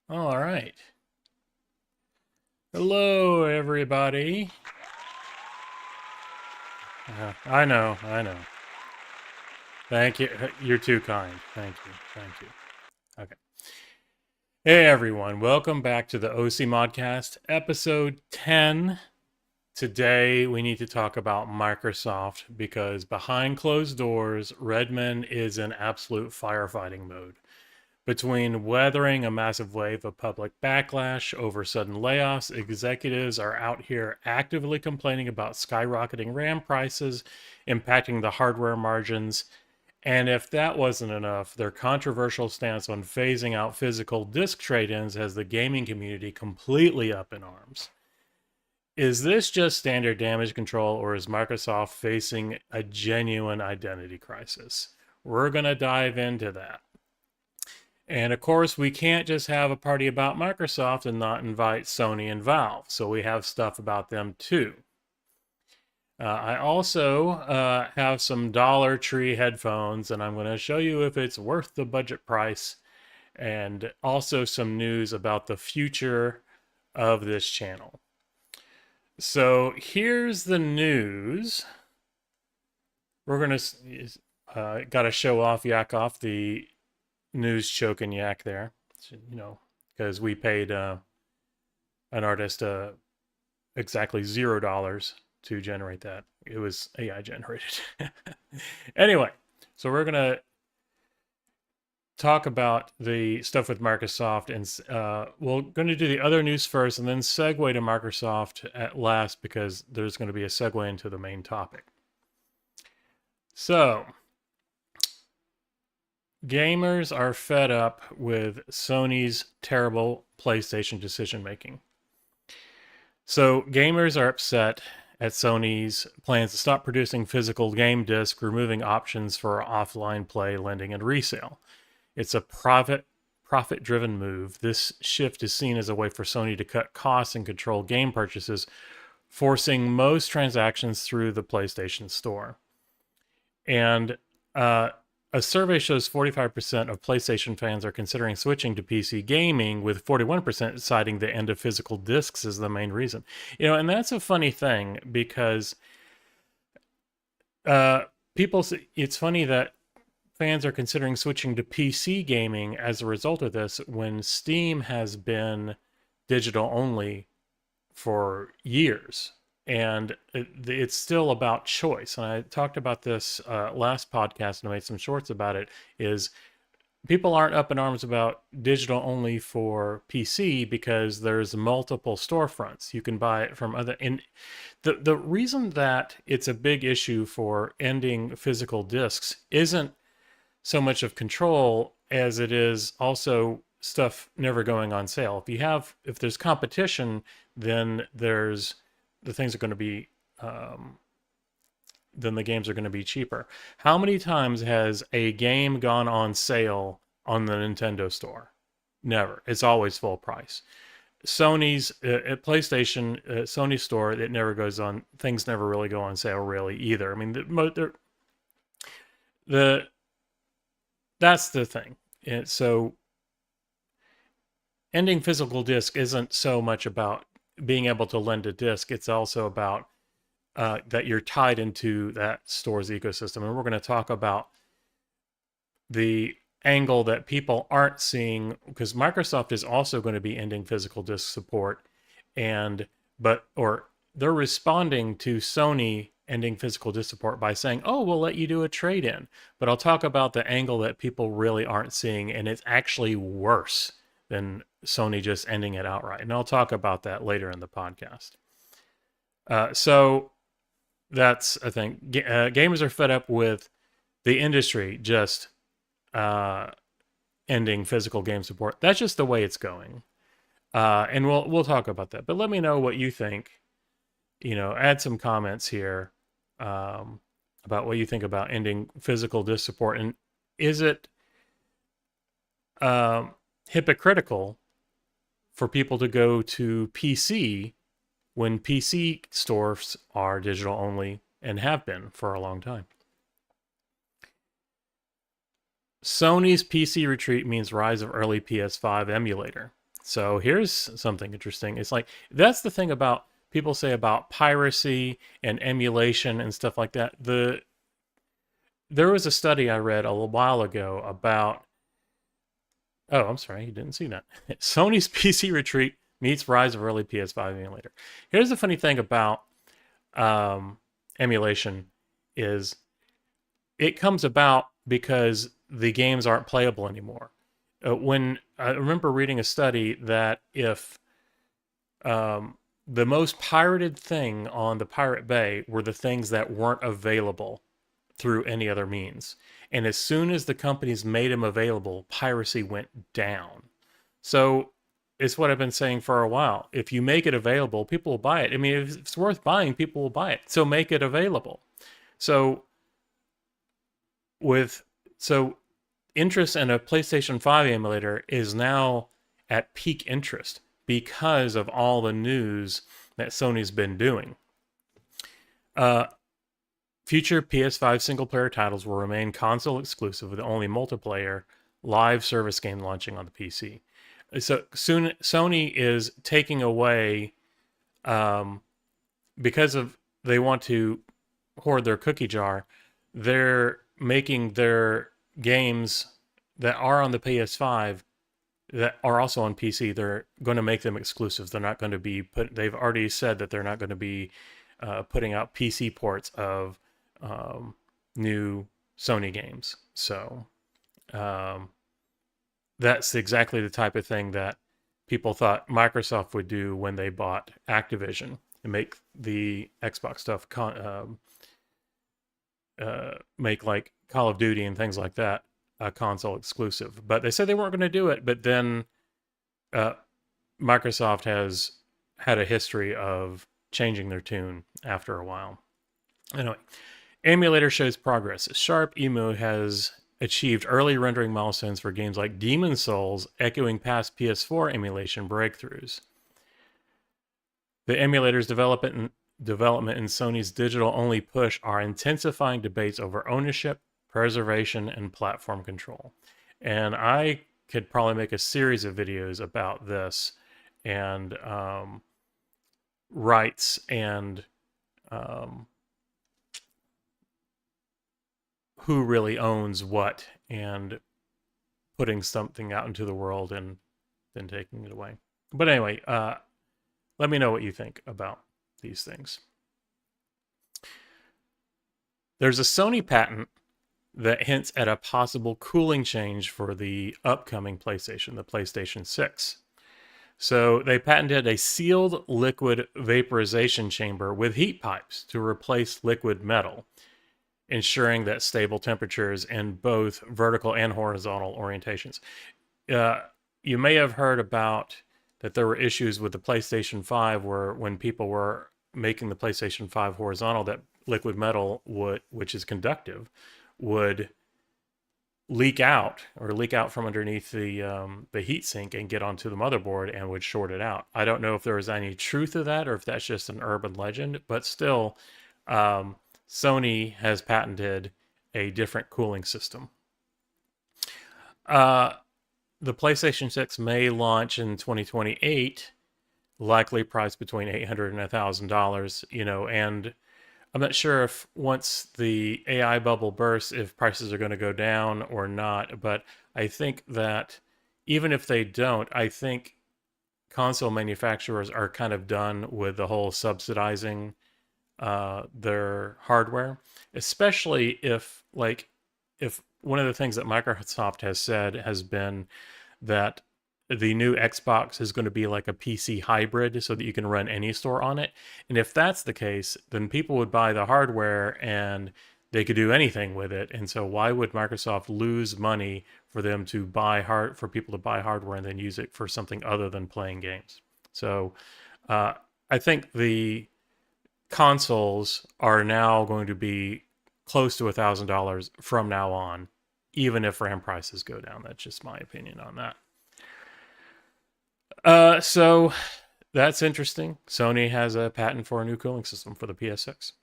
All right. Hello, everybody. I know. Thank you. You're too kind. Thank you. Okay. Hey, everyone. Welcome back to the OCmodcast, episode 10. Today, we need to talk about Microsoft because behind closed doors, Redmond is in absolute firefighting mode. Between weathering a massive wave of public backlash over sudden layoffs, executives are out here actively complaining about skyrocketing RAM prices, impacting the hardware margins. And if that wasn't enough, their controversial stance on phasing out physical disc trade ins has the gaming community completely up in arms. Is this just standard damage control, or is Microsoft facing a genuine identity crisis? We're going to dive into that. And of course, we can't just have a party about Microsoft and not invite Sony and Valve. So we have stuff about them too. I also have some Dollar Tree headphones, and I'm going to show you if it's worth the budget price, and also some news about the future of this channel. So here's the news. We're going to got to show off, yak off the news choke and yak there, because we paid an artist exactly $0 to generate that. It was AI generated. Anyway, so we're gonna talk about the stuff with Microsoft, and we're going to do the other news first, and then segue to Microsoft at last because there's going to be a segue into the main topic. So, gamers are fed up with Sony's terrible PlayStation decision making. So, gamers are upset at Sony's plans to stop producing physical game discs, removing options for offline play, lending, and resale. It's a profit-driven move. This shift is seen as a way for Sony to cut costs and control game purchases, forcing most transactions through the PlayStation Store. And a survey shows 45% of PlayStation fans are considering switching to PC gaming, with 41% citing the end of physical discs as the main reason. And that's a funny thing because it's funny that fans are considering switching to PC gaming as a result of this when Steam has been digital only for years. And it's still about choice. And I talked about this last podcast and I made some shorts about it, is people aren't up in arms about digital only for PC because there's multiple storefronts. You can buy it from other. And the reason that it's a big issue for ending physical discs isn't so much of control as it is also stuff never going on sale. If there's competition, then the things are going to be then the games are going to be cheaper. How many times has a game gone on sale on the Nintendo Store? Never. It's always full price. Sony's at PlayStation, Sony Store, it never goes on. Things never really go on sale, really either. I mean, that's the thing. And so, ending physical disc isn't so much about being able to lend a disc. It's also about that you're tied into that store's ecosystem. And we're going to talk about the angle that people aren't seeing, because Microsoft is also going to be ending physical disc support, or they're responding to Sony ending physical disc support by saying, oh, we'll let you do a trade-in. But I'll talk about the angle that people really aren't seeing, and it's actually worse than Sony just ending it outright. And I'll talk about that later in the podcast. So that's a thing. Gamers are fed up with the industry just ending physical game support. That's just the way it's going. And we'll talk about that. But let me know what you think. Add some comments here about what you think about ending physical disc support. And is it hypocritical for people to go to PC when PC stores are digital only and have been for a long time? Sony's PC retreat means rise of early PS5 emulator. So here's something interesting. It's like that's the thing about people say about piracy and emulation and stuff like that. There was a study I read a little while ago about. Oh, I'm sorry, you didn't see that. Sony's PC retreat meets rise of early PS5 emulator. Here's the funny thing about um, emulation is it comes about because the games aren't playable anymore. When I remember reading a study that if the most pirated thing on the Pirate Bay were the things that weren't available through any other means. And as soon as the companies made them available, piracy went down. So it's what I've been saying for a while. If you make it available, people will buy it. I mean, if it's worth buying, people will buy it. So make it available. So with so interest in a PlayStation 5 emulator is now at peak interest because of all the news that Sony's been doing. Future PS5 single-player titles will remain console exclusive with only multiplayer live service game launching on the PC. So soon, Sony is taking away, because of they want to hoard their cookie jar. They're making their games that are on the PS5 that are also on PC. They're going to make them exclusives. They're not going to be put. They've already said that they're not going to be putting out PC ports of new Sony games. So that's exactly the type of thing that people thought Microsoft would do when they bought Activision and make the Xbox stuff make like Call of Duty and things like that a console exclusive. But they said they weren't going to do it. But then Microsoft has had a history of changing their tune after a while. Anyway, emulator shows progress. Sharp Emu has achieved early rendering milestones for games like Demon's Souls, echoing past PS4 emulation breakthroughs. The emulator's development and Sony's digital-only push are intensifying debates over ownership, preservation, and platform control. And I could probably make a series of videos about this and rights and who really owns what and putting something out into the world and then taking it away. But anyway, let me know what you think about these things. There's a Sony patent that hints at a possible cooling change for the upcoming PlayStation, the PlayStation 6. So they patented a sealed liquid vaporization chamber with heat pipes to replace liquid metal, ensuring that stable temperatures in both vertical and horizontal orientations. You may have heard about that there were issues with the PlayStation 5 where when people were making the PlayStation 5 horizontal, that liquid metal would, which is conductive, would leak out from underneath the heatsink and get onto the motherboard and would short it out. I don't know if there was any truth to that or if that's just an urban legend, but still, Sony has patented a different cooling system. The PlayStation 6 may launch in 2028, likely priced between $800 and $1,000, and I'm not sure if once the AI bubble bursts, if prices are going to go down or not, but I think that even if they don't, I think console manufacturers are kind of done with the whole subsidizing their hardware, especially if one of the things that Microsoft has said has been that the new Xbox is going to be like a PC hybrid so that you can run any store on it. And if that's the case, then people would buy the hardware and they could do anything with it. And so why would Microsoft lose money for them to for people to buy hardware and then use it for something other than playing games? So I think the consoles are now going to be close to $1,000 from now on, even if RAM prices go down. That's just my opinion on that. So that's interesting. Sony has a patent for a new cooling system for the PS6.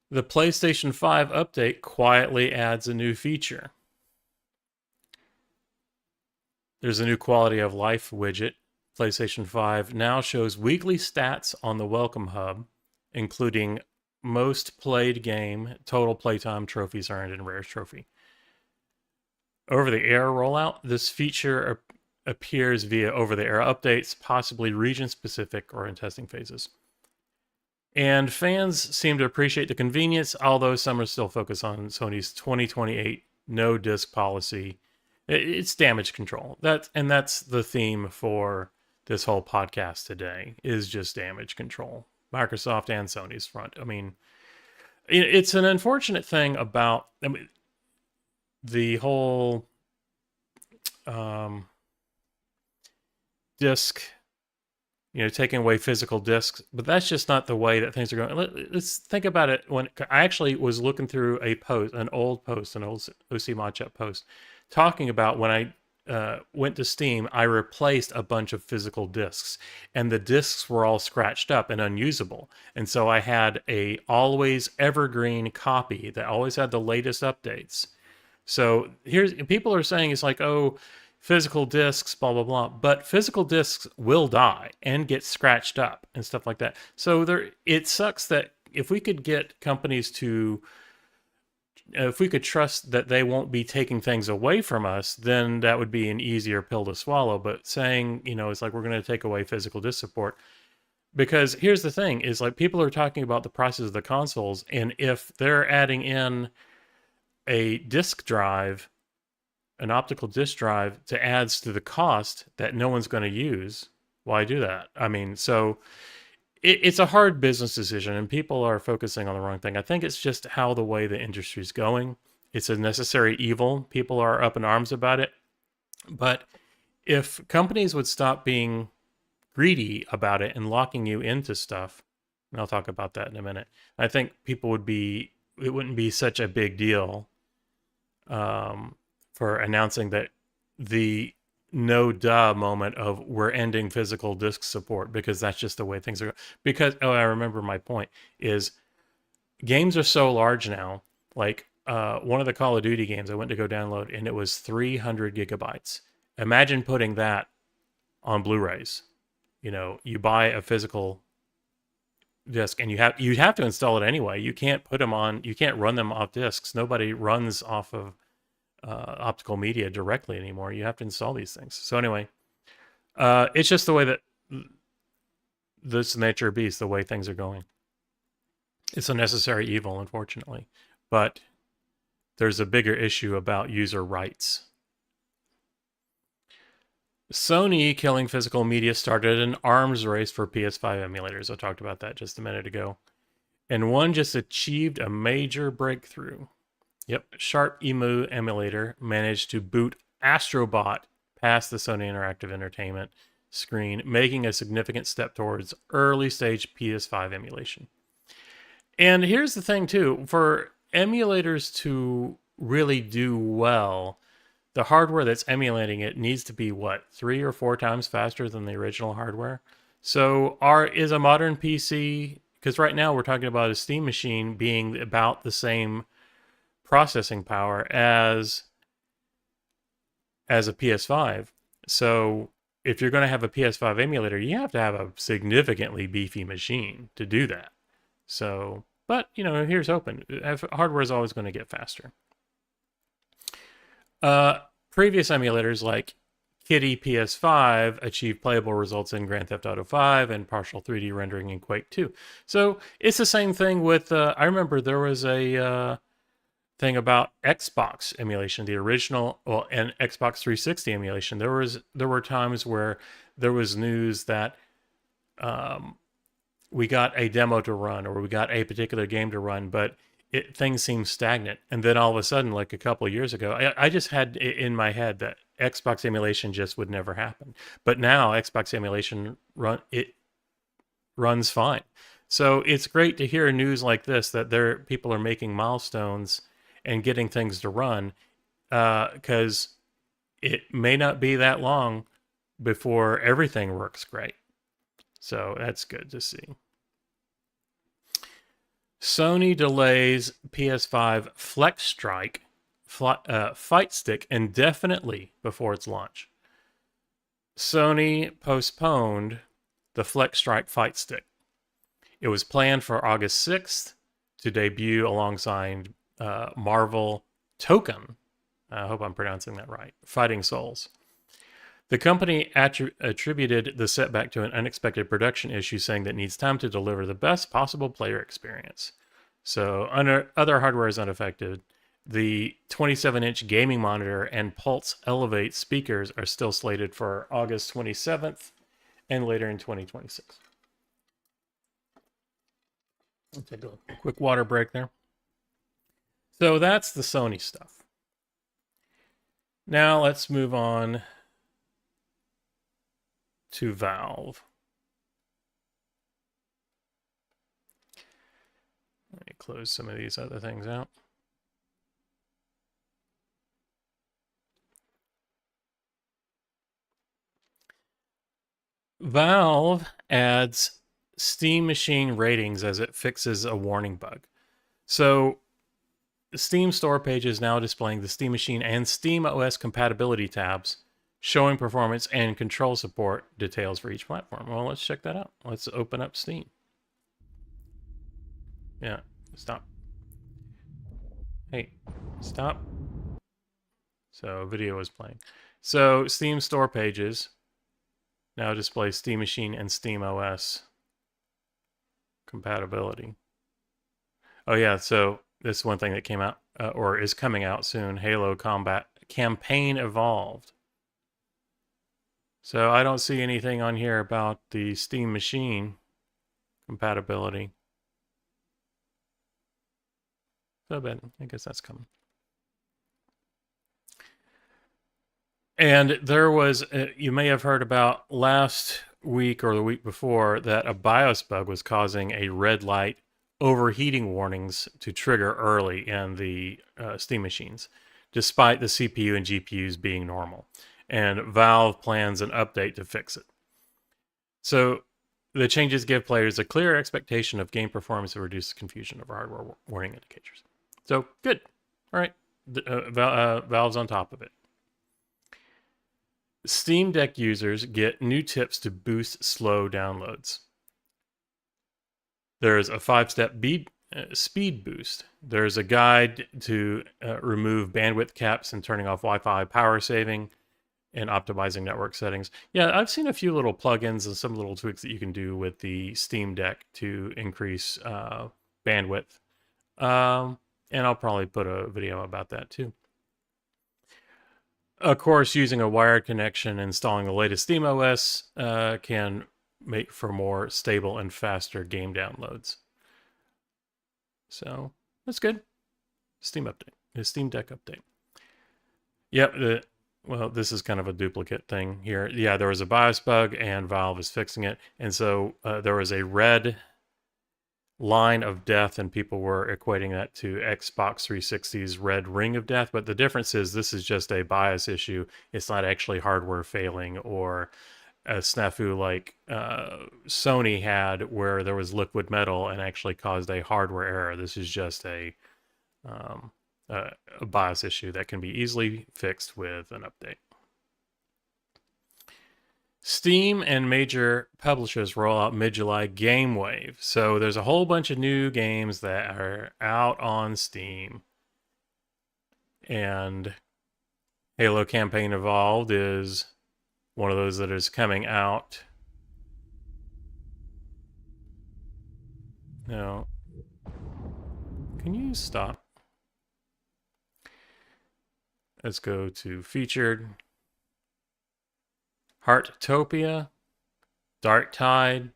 The PlayStation 5 update quietly adds a new feature. There's a new quality of life widget. PlayStation 5 now shows weekly stats on the Welcome Hub, including most played game, total playtime, trophies earned, and rarest trophy. Over the air rollout, this feature appears via over the air updates, possibly region specific or in testing phases. And fans seem to appreciate the convenience, although some are still focused on Sony's 2028 no disc policy. It's damage control. That's the theme for this whole podcast today, is just damage control. Microsoft and Sony's front. I mean, it's an unfortunate thing about the whole disc, taking away physical discs, but that's just not the way that things are going. Let's think about it. When I actually was looking through an old OCmodcast post, talking about when I went to Steam, I replaced a bunch of physical discs, and the discs were all scratched up and unusable. And so I had a always evergreen copy that always had the latest updates. So people are saying it's like, oh, physical discs, blah, blah, blah. But physical discs will die and get scratched up and stuff like that. So it sucks that if we could get companies if we could trust that they won't be taking things away from us, then that would be an easier pill to swallow. But saying, it's like we're going to take away physical disc support. Because here's the thing, is like people are talking about the prices of the consoles, and if they're adding in a disk drive, an optical disk drive, to adds to the cost that no one's going to use, why do that? I mean, so it's a hard business decision, and people are focusing on the wrong thing. I think it's just how the way the industry's going. It's a necessary evil. People are up in arms about it. But if companies would stop being greedy about it and locking you into stuff, and I'll talk about that in a minute, I think it wouldn't be such a big deal for announcing that the no duh moment of we're ending physical disc support, because that's just the way things are. Because, I remember my point is games are so large now. Like one of the Call of Duty games I went to go download, and it was 300 gigabytes. Imagine putting that on Blu-rays. You buy a physical disc, and you'd have to install it anyway. You can't run them off discs. Nobody runs off of optical media directly anymore. You have to install these things. So anyway, it's just the way that this nature of beast, the way things are going. It's a necessary evil, unfortunately. But there's a bigger issue about user rights. Sony killing physical media started an arms race for PS5 emulators. I talked about that just a minute ago. And one just achieved a major breakthrough. Yep, Sharp Emu emulator managed to boot Astrobot past the Sony Interactive Entertainment screen, making a significant step towards early stage PS5 emulation. And here's the thing too, for emulators to really do well, the hardware that's emulating it needs to be 3 or 4 times faster than the original hardware. So is a modern PC, because right now we're talking about a Steam machine being about the same processing power as a PS5. So if you're going to have a PS5 emulator, you have to have a significantly beefy machine to do that. So, but here's hoping. Hardware is always going to get faster. Previous emulators like Kitty PS5 achieved playable results in Grand Theft Auto 5 and partial 3D rendering in Quake 2. So it's the same thing with. I remember there was a thing about Xbox emulation, the original, and Xbox 360 emulation. There were times where there was news that we got a demo to run, or we got a particular game to run, but things seemed stagnant. And then all of a sudden, like a couple of years ago, I just had it in my head that Xbox emulation just would never happen. But now Xbox emulation runs fine. So it's great to hear news like this, that people are making milestones and getting things to run, because it may not be that long before everything works great. So that's good to see. Sony delays PS5 Flex Strike Fight Stick indefinitely before its launch. Sony postponed the Flex Strike Fight Stick. It was planned for August 6th to debut alongside Marvel Token. I hope I'm pronouncing that right. Fighting Souls. The company attributed the setback to an unexpected production issue, saying that it needs time to deliver the best possible player experience. So other hardware is unaffected. The 27-inch gaming monitor and Pulse Elevate speakers are still slated for August 27th and later in 2026. I'll take a quick water break there. So that's the Sony stuff. Now let's move on to Valve. Let me close some of these other things out. Valve adds Steam Machine ratings as it fixes a warning bug. So Steam store page is now displaying the Steam Machine and Steam OS compatibility tabs, showing performance and control support details for each platform. Well, let's check that out. Let's open up Steam. Yeah, stop. Hey, stop. So video is playing. So Steam store pages now display Steam Machine and Steam OS compatibility. Oh yeah, so this is one thing that came out or is coming out soon. Halo Combat Campaign Evolved. So I don't see anything on here about the Steam Machine compatibility. So bad. I guess that's coming. And there was, you may have heard about last week or the week before that a BIOS bug was causing a red light overheating warnings to trigger early in the Steam machines, despite the CPU and GPUs being normal. And Valve plans an update to fix it. So the changes give players a clear expectation of game performance and reduce confusion over hardware warning indicators. So good. All right. Valve's on top of it. Steam Deck users get new tips to boost slow downloads. There's a 5-step speed boost. There's a guide to remove bandwidth caps and turning off Wi-Fi power saving and optimizing network settings. Yeah, I've seen a few little plugins and some little tweaks that you can do with the Steam Deck to increase bandwidth. And I'll probably put a video about that too. Of course, using a wired connection, installing the latest SteamOS can make for more stable and faster game downloads. So that's good. Steam update, the Steam Deck update. Yep. Well, this is kind of a duplicate thing here. Yeah, there was a BIOS bug, and Valve is fixing it. And so there was a red line of death, and people were equating that to Xbox 360's red ring of death. But the difference is this is just a BIOS issue. It's not actually hardware failing or a snafu like Sony had, where there was liquid metal and actually caused a hardware error. This is just a BIOS issue that can be easily fixed with an update. Steam and major publishers roll out mid-July Game Wave. So there's a whole bunch of new games that are out on Steam. And Halo Campaign Evolved is one of those that is coming out. Now, can you stop? Let's go to featured. Heartopia, Dark Tide,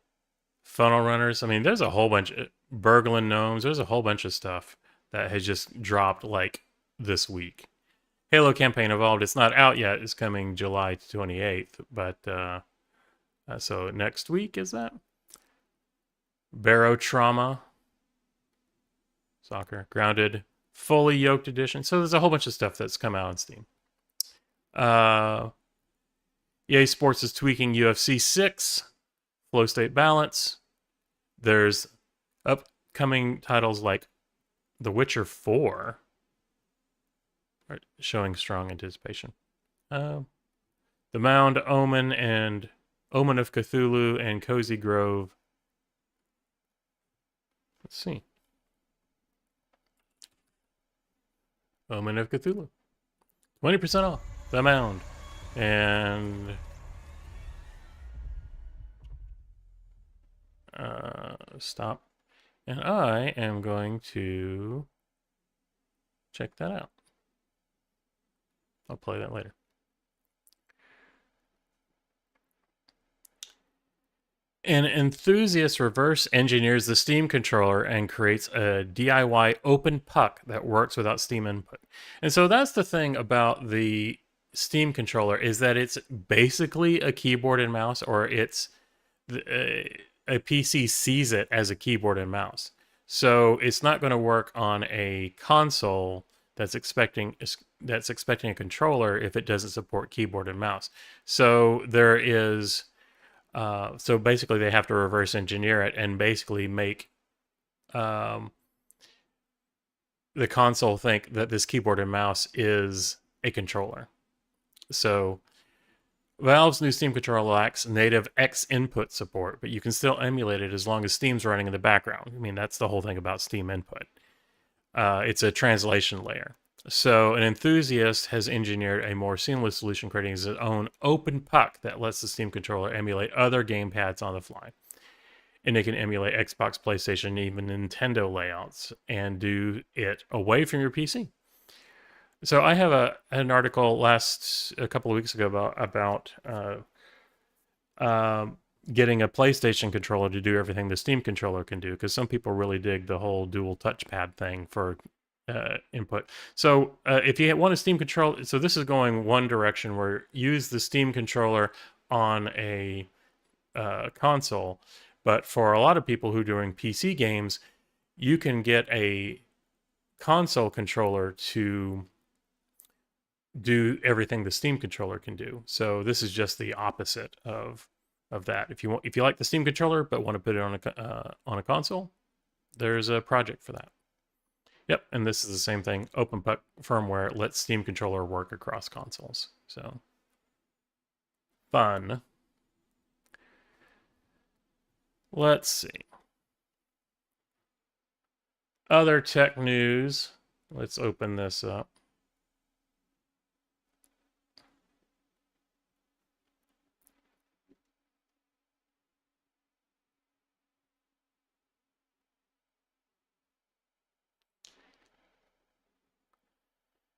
Funnel Runners. I mean, there's a whole bunch of Burgling Gnomes. There's a whole bunch of stuff that has just dropped like this week. Halo Campaign Evolved, it's not out yet. It's coming July 28th. But so next week is that? Barrow Trauma, Soccer, Grounded, Fully Yoked Edition. So there's a whole bunch of stuff that's come out on Steam. EA Sports is tweaking UFC 6, Flow State Balance. There's upcoming titles like The Witcher 4 are showing strong anticipation. The Mound, Omen, and Omen of Cthulhu, and Cozy Grove. Let's see. Omen of Cthulhu. 20% off. The Mound. And stop. And I am going to check that out. I'll play that later. An enthusiast reverse engineers the Steam controller and creates a DIY open puck that works without Steam input. And so that's the thing about the Steam controller, is that it's basically a keyboard and mouse, or it's a PC sees it as a keyboard and mouse. So it's not going to work on a console that's expecting a controller if it doesn't support keyboard and mouse. So there is so basically they have to reverse engineer it and basically make the console think that this keyboard and mouse is a controller. So Valve's new Steam controller lacks native X input support, but you can still emulate it as long as Steam's running in the background. I mean, that's the whole thing about Steam input. It's a translation layer. So an enthusiast has engineered a more seamless solution, creating his own open puck that lets the Steam controller emulate other gamepads on the fly. And it can emulate Xbox, PlayStation, even Nintendo layouts, and do it away from your PC. So I have an article a couple of weeks ago about getting a PlayStation controller to do everything the Steam controller can do, because some people really dig the whole dual touchpad thing for input. So if you want a Steam controller, so this is going one direction, where use the Steam controller on a console. But for a lot of people who are doing PC games, you can get a console controller to do everything the Steam controller can do. So this is just the opposite of that. If you like the Steam controller but want to put it on a console, there's a project for that. Yep, and this is the same thing. OpenPuck firmware lets Steam controller work across consoles. So fun. Let's see. Other tech news. Let's open this up.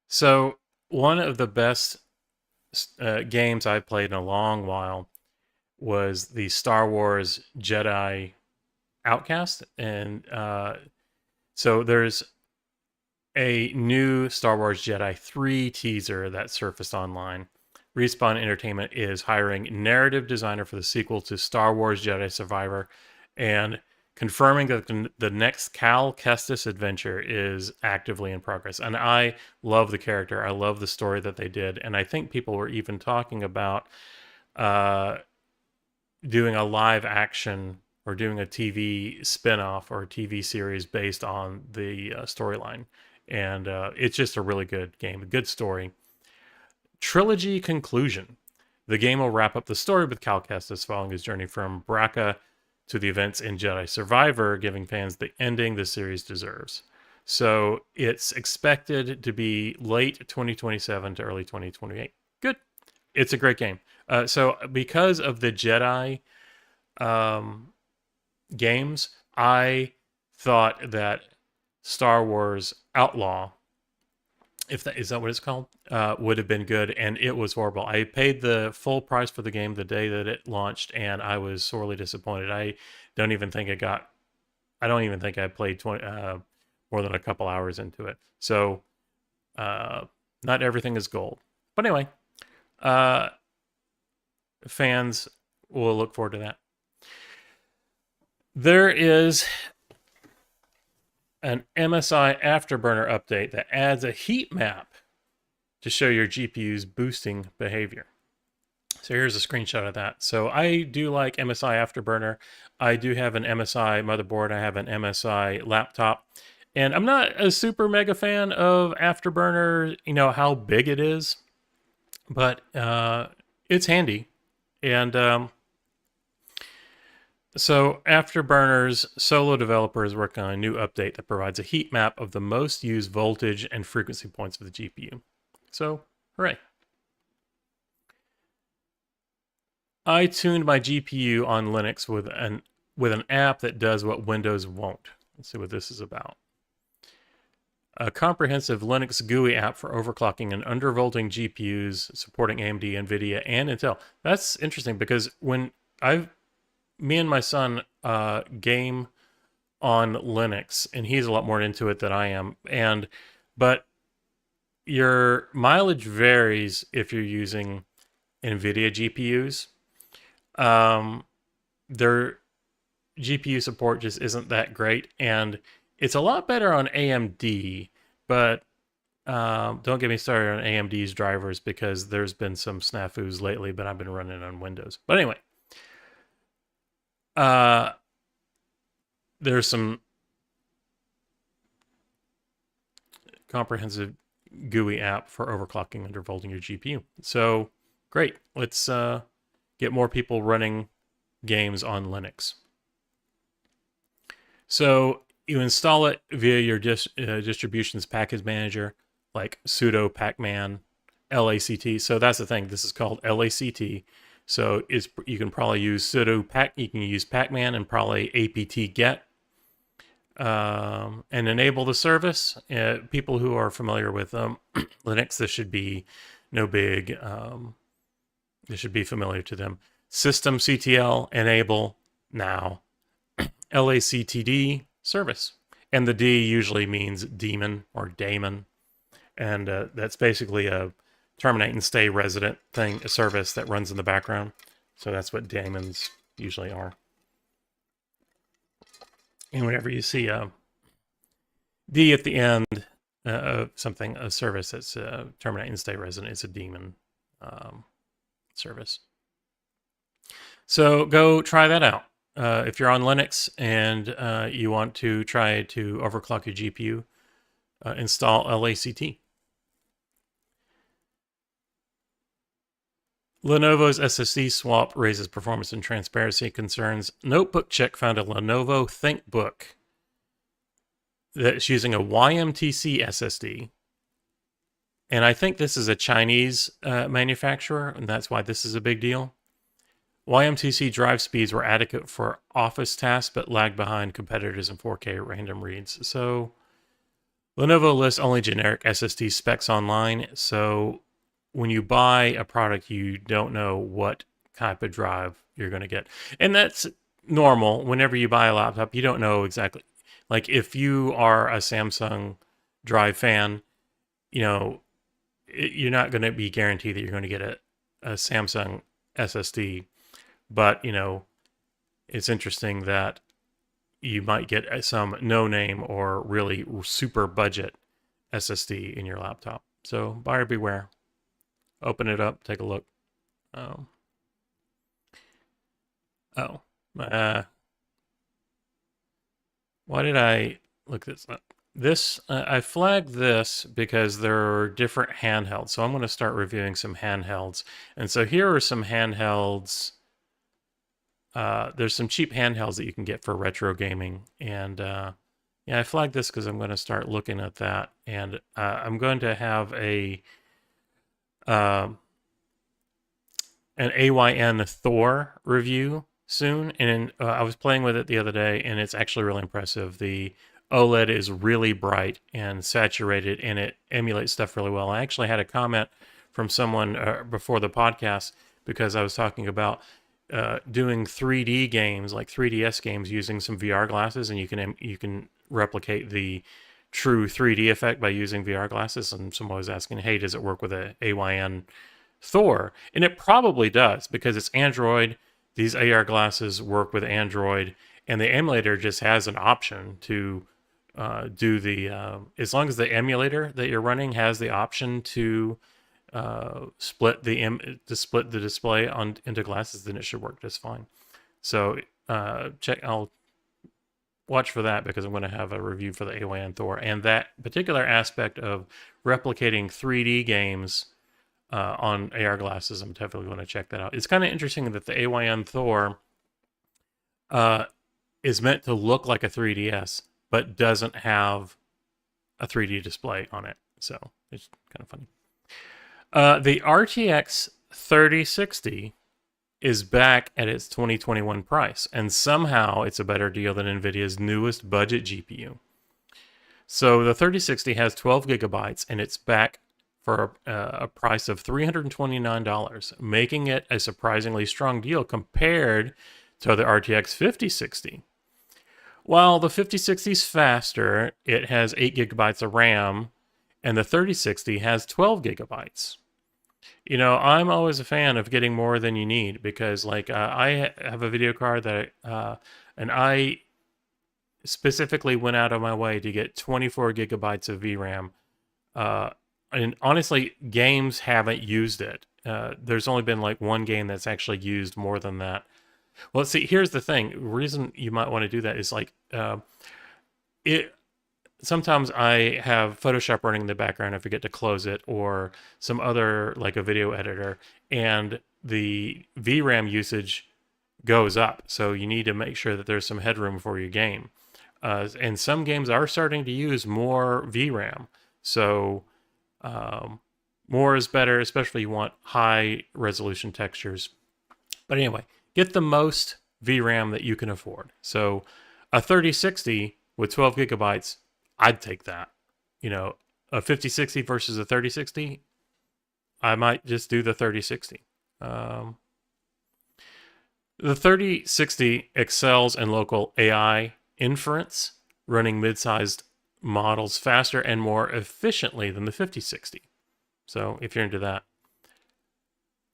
So one of the best games I've played in a long while was the Star Wars Jedi Outcast. And so there's a new Star Wars Jedi 3 teaser that surfaced online. Respawn Entertainment is hiring narrative designer for the sequel to Star Wars Jedi Survivor, and confirming that the next Cal Kestis adventure is actively in progress. And I love the character. I love the story that they did. And I think people were even talking about doing a live action or doing a TV spin-off or a TV series based on the storyline. And it's just a really good game, a good story. Trilogy conclusion. The game will wrap up the story with Cal Kestis following his journey from Bracca to the events in Jedi Survivor, giving fans the ending the series deserves. So it's expected to be late 2027 to early 2028. Good. It's a great game. So because of the Jedi games, I thought that Star Wars Outlaw, if that is that what it's called, would have been good, and it was horrible. I paid the full price for the game the day that it launched, and I was sorely disappointed. I don't even think I played more than a couple hours into it. So not everything is gold. But anyway, fans will look forward to that. There is an MSI Afterburner update that adds a heat map to show your GPU's boosting behavior. So here's a screenshot of that. So I do like MSI Afterburner. I do have an MSI motherboard. I have an MSI laptop. And I'm not a super mega fan of Afterburner, how big it is. But it's handy. And so Afterburner's solo developer is working on a new update that provides a heat map of the most used voltage and frequency points of the GPU. So, hooray. I tuned my GPU on Linux with an app that does what Windows won't. Let's see what this is about. A comprehensive Linux GUI app for overclocking and undervolting GPUs supporting AMD, NVIDIA, and Intel. That's interesting because when me and my son game on Linux, and he's a lot more into it than I am, but your mileage varies if you're using NVIDIA GPUs. Their GPU support just isn't that great, and it's a lot better on AMD, but don't get me started on AMD's drivers because there's been some snafus lately, but I've been running on Windows. But anyway, there's some comprehensive GUI app for overclocking and undervolting your GPU. So great, let's get more people running games on Linux. So you install it via your distributions package manager, like sudo pacman lact. So that's the thing. This is called lact. So you can probably use sudo pack. You can use pacman and probably apt get and enable the service. People who are familiar with Linux, this should be no big. This should be familiar to them. Systemctl enable now. LACTD service. And the D usually means daemon or daemon. And that's basically a terminate and stay resident thing, a service that runs in the background. So that's what daemons usually are. And whenever you see a D at the end of something, a service that's terminate and stay resident, it's a daemon service. So go try that out. If you're on Linux and you want to try to overclock your GPU, install LACT. Lenovo's SSD swap raises performance and transparency concerns. Notebook Check found a Lenovo ThinkBook that's using a YMTC SSD. And I think this is a Chinese manufacturer, and that's why this is a big deal. YMTC drive speeds were adequate for office tasks, but lagged behind competitors in 4K random reads. So Lenovo lists only generic SSD specs online. So when you buy a product, you don't know what type of drive you're going to get. And that's normal. Whenever you buy a laptop, you don't know exactly. Like if you are a Samsung drive fan, you're not going to be guaranteed that you're going to get a Samsung SSD. But, it's interesting that you might get some no-name or really super budget SSD in your laptop. So buyer beware. Open it up, take a look. Why did I look this up? I flagged this because there are different handhelds. So I'm going to start reviewing some handhelds. And so here are some handhelds. There's some cheap handhelds that you can get for retro gaming. And yeah, I flagged this because I'm going to start looking at that. And I'm going to have an AYN Thor review soon. And I was playing with it the other day, and it's actually really impressive. The OLED is really bright and saturated, and it emulates stuff really well. I actually had a comment from someone before the podcast because I was talking about doing 3D games, like 3DS games, using some VR glasses, and you can replicate the true 3D effect by using VR glasses. And someone was asking, hey, does it work with a AYN Thor? And it probably does because it's Android. These AR glasses work with Android, and the emulator just has an option to do the as long as the emulator that you're running has the option to split the display into glasses, then it should work just fine. So I'll watch for that because I'm going to have a review for the AYN Thor, and that particular aspect of replicating 3D games on AR glasses. I'm definitely going to check that out. It's kind of interesting that the AYN Thor is meant to look like a 3DS, but doesn't have a 3D display on it. So it's kind of funny. The RTX 3060 is back at its 2021 price, and somehow it's a better deal than NVIDIA's newest budget GPU. So the 3060 has 12 gigabytes, and it's back for a price of $329, making it a surprisingly strong deal compared to the RTX 5060. While the 5060 is faster, it has 8 gigabytes of RAM, and the 3060 has 12 gigabytes. You know, I'm always a fan of getting more than you need because, like, I have a video card that, and I specifically went out of my way to get 24 gigabytes of VRAM. And honestly, games haven't used it. There's only been like one game that's actually used more than that. Well, see, here's the thing. The reason you might want to do that is like, sometimes I have Photoshop running in the background. I forget to close it, or some other, like a video editor, and the VRAM usage goes up. So you need to make sure that there's some headroom for your game. And some games are starting to use more VRAM. So more is better, especially if you want high resolution textures. But anyway, get the most VRAM that you can afford. So a 3060 with 12 gigabytes, I'd take that. You know, a 5060 versus a 3060, I might just do the 3060. The 3060 excels in local AI inference, running mid-sized models faster and more efficiently than the 5060. So if you're into that.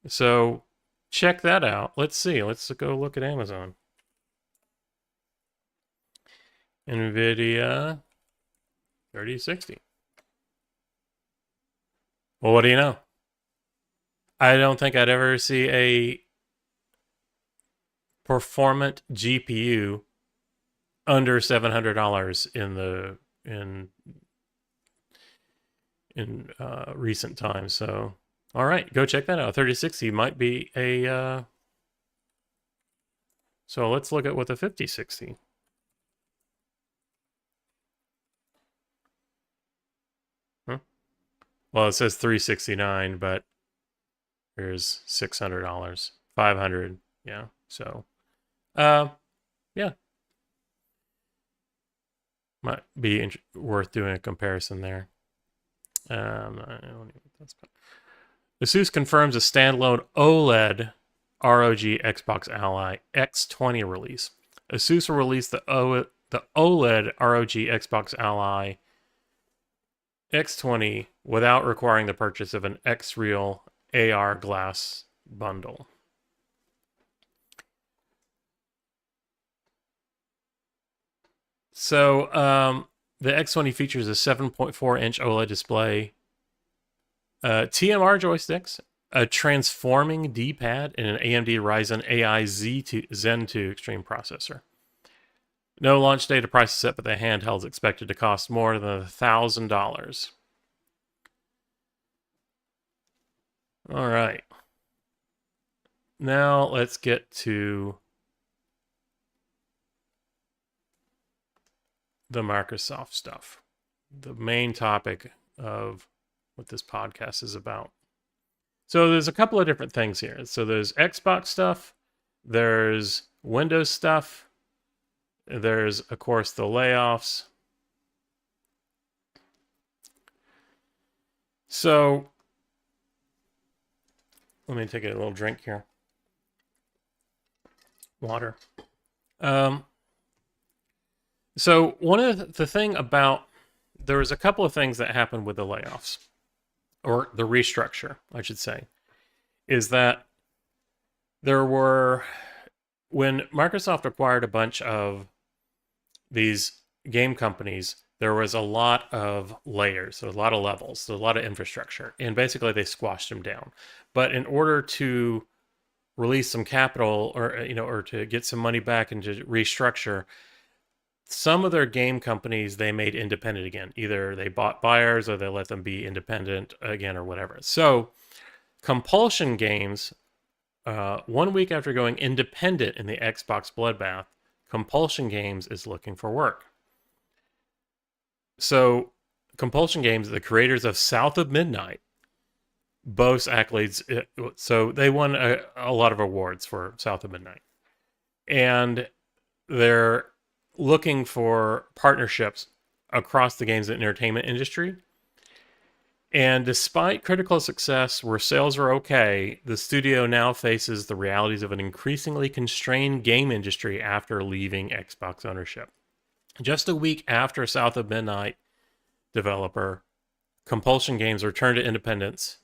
So check that out. Let's see. Let's go look at Amazon. NVIDIA 3060. Well, what do you know? I don't think I'd ever see a performant GPU under $700 in recent times. So, all right, go check that out. 3060 might be a. So let's look at what the 5060. Well, it says 369, but there's $600, 500. Yeah. So, yeah. Might be worth doing a comparison there. ASUS confirms a standalone OLED ROG Xbox Ally X20 release. ASUS will release the OLED ROG Xbox Ally X20 without requiring the purchase of an X-Real AR glass bundle. So the X20 features a 7.4-inch OLED display, TMR joysticks, a transforming D-pad, and an AMD Ryzen AI Zen 2 Extreme processor. No launch date or price is set, but the handheld is expected to cost more than $1,000. All right. Now let's get to the Microsoft stuff, the main topic of what this podcast is about. So there's a couple of different things here. So there's Xbox stuff, there's Windows stuff, there's, of course, the layoffs. So let me take a little drink here. Water. So one of the thing about, there was a couple of things that happened with the layoffs, or the restructure, I should say, is that there were, when Microsoft acquired a bunch of these game companies, there was a lot of layers, so a lot of levels, so a lot of infrastructure, and basically they squashed them down. But in order to release some capital, or or to get some money back and to restructure, some of their game companies they made independent again. Either they bought buyers or they let them be independent again or whatever. So Compulsion Games, 1 week after going independent in the Xbox bloodbath, Compulsion Games is looking for work. So, Compulsion Games, the creators of South of Midnight, boast accolades. So they won a lot of awards for South of Midnight. And they're looking for partnerships across the games and entertainment industry. And despite critical success where sales are okay, the studio now faces the realities of an increasingly constrained game industry after leaving Xbox ownership. Just a week after South of Midnight developer Compulsion Games returned to independence,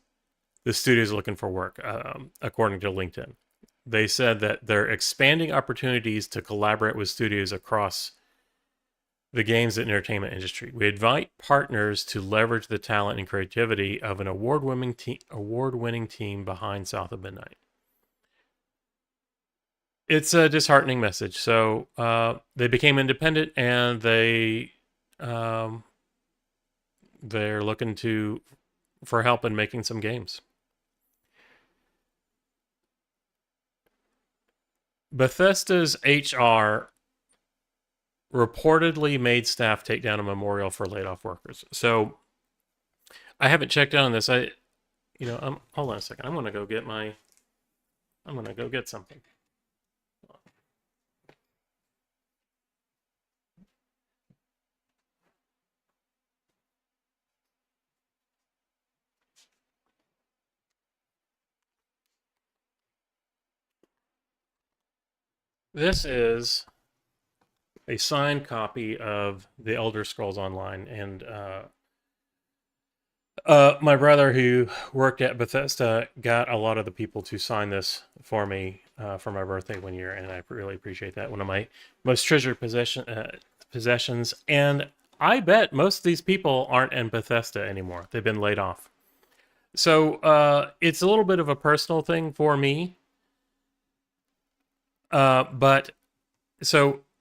the studio is looking for work, according to LinkedIn. They said that they're expanding opportunities to collaborate with studios across the games and entertainment industry. We invite partners to leverage the talent and creativity of an award-winning team behind South of Midnight. It's a disheartening message. So they became independent, and they're looking for help in making some games. Bethesda's HR reportedly made staff take down a memorial for laid off workers. So I haven't checked out on this. Hold on a second. I'm gonna go get something. This is a signed copy of The Elder Scrolls Online, and my brother, who worked at Bethesda, got a lot of the people to sign this for me for my birthday one year, and I really appreciate that. One of my most treasured possessions, and I bet most of these people aren't in Bethesda anymore. They've been laid off. So it's a little bit of a personal thing for me.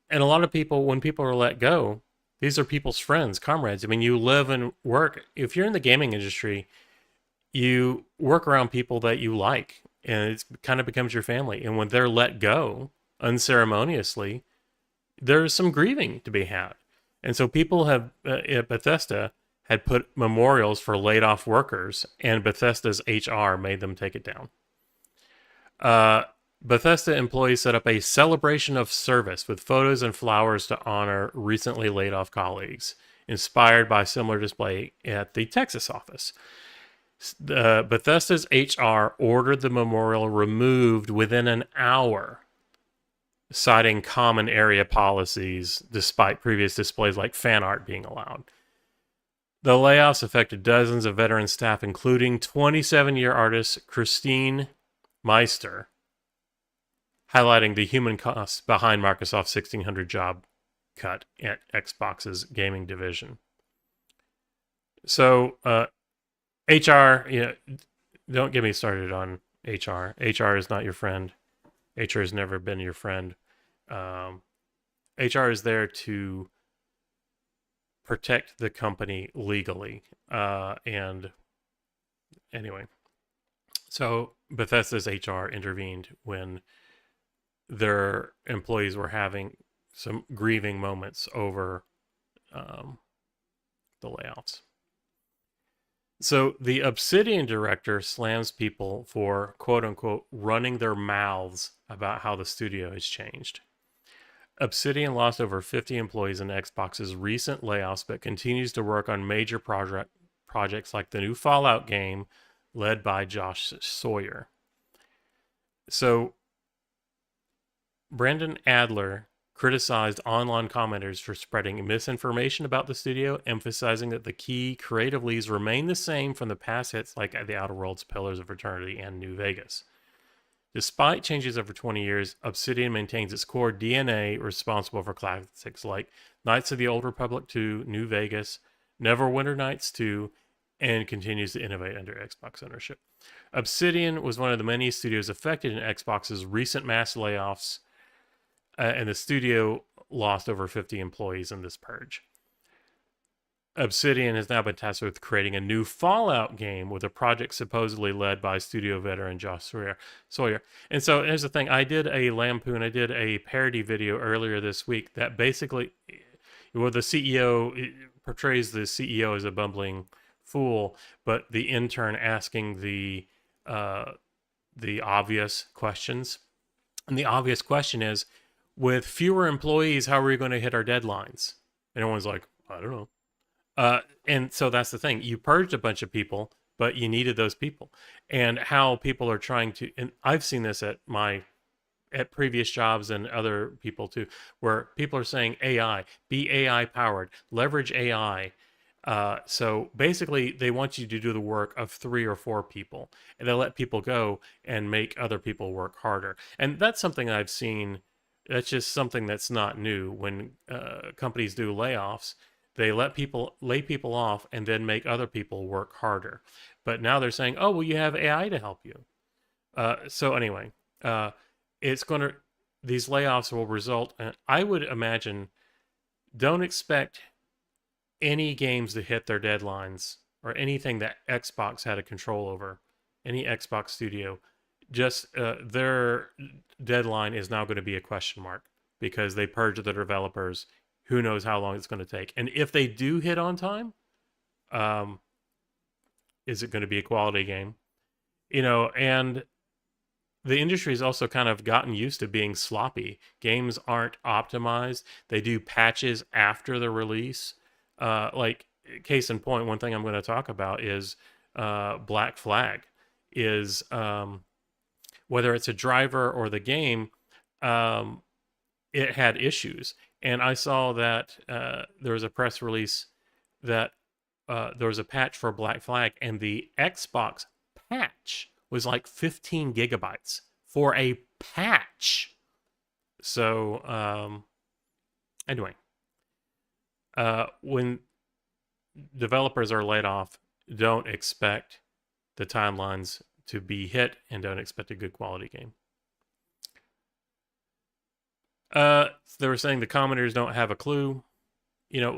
And a lot of people, when people are let go, these are people's friends, comrades. I mean, you live and work. If you're in the gaming industry, you work around people that you like, and it kind of becomes your family. And when they're let go unceremoniously, there's some grieving to be had. And so people have, at Bethesda, had put memorials for laid off workers, and Bethesda's HR made them take it down. Bethesda employees set up a celebration of service with photos and flowers to honor recently laid off colleagues, inspired by a similar display at the Texas office. Bethesda's HR ordered the memorial removed within an hour, citing common area policies despite previous displays like fan art being allowed. The layoffs affected dozens of veteran staff, including 27-year artist Christine Meister, highlighting the human costs behind Microsoft's 1,600 job cut at Xbox's gaming division. So, HR, don't get me started on HR. HR is not your friend. HR has never been your friend. HR is there to protect the company legally. And anyway, so Bethesda's HR intervened when their employees were having some grieving moments over the layoffs. So the Obsidian director slams people for, quote unquote, running their mouths about how the studio has changed. Obsidian lost over 50 employees in Xbox's recent layoffs, but continues to work on major projects like the new Fallout game led by Josh Sawyer. So Brandon Adler criticized online commenters for spreading misinformation about the studio, emphasizing that the key creative leads remain the same from the past hits like The Outer Worlds, Pillars of Eternity, and New Vegas. Despite changes over 20 years, Obsidian maintains its core DNA responsible for classics like Knights of the Old Republic 2, New Vegas, Neverwinter Nights 2, and continues to innovate under Xbox ownership. Obsidian was one of the many studios affected in Xbox's recent mass layoffs, and the studio lost over 50 employees in this purge. Obsidian has now been tasked with creating a new Fallout game with a project supposedly led by studio veteran Josh Sawyer. And so here's the thing: I did a parody video earlier this week that basically, well, the CEO portrays the CEO as a bumbling fool, but the intern asking the obvious questions. And the obvious question is, with fewer employees, how are we going to hit our deadlines? And everyone's like, I don't know. And so that's the thing. You purged a bunch of people, but you needed those people. And how people are trying to, and I've seen this at previous jobs and other people too, where people are saying AI, be AI powered, leverage AI. So basically, they want you to do the work of 3 or 4 people, and they let people go and make other people work harder. And that's something I've seen. That's just something that's not new. When companies do layoffs, they lay people off and then make other people work harder. But now they're saying, "Oh, well, you have AI to help you." So anyway, it's going to these layoffs will result. I would imagine, don't expect any games to hit their deadlines or anything that Xbox had a control over, any Xbox studio. Just their deadline is now going to be a question mark because they purged the developers. Who knows how long it's going to take? And if they do hit on time, um, is it going to be a quality game? And the industry has also kind of gotten used to being sloppy. Games aren't optimized. They do patches after the release. Like, case in point, one thing I'm going to talk about is Black Flag. Is whether it's a driver or the game, it had issues. And I saw that there was a press release that there was a patch for Black Flag, and the Xbox patch was like 15 gigabytes for a patch. So anyway, when developers are laid off, don't expect the timelines to be hit, and don't expect a good quality game. They were saying the commenters don't have a clue.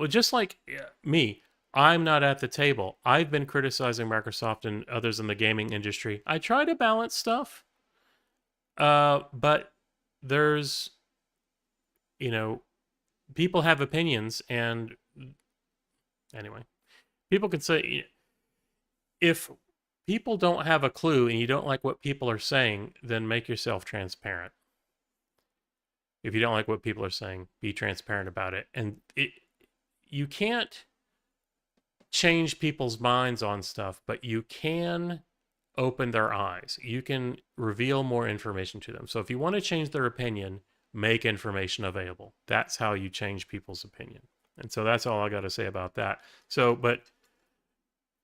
Just like me, I'm not at the table. I've been criticizing Microsoft and others in the gaming industry. I try to balance stuff, but there's, people have opinions, and anyway, people can say, if people don't have a clue and you don't like what people are saying, then make yourself transparent. If you don't like what people are saying, be transparent about it. And you can't change people's minds on stuff, but you can open their eyes. You can reveal more information to them. So if you want to change their opinion, make information available. That's how you change people's opinion. And so that's all I got to say about that. So, but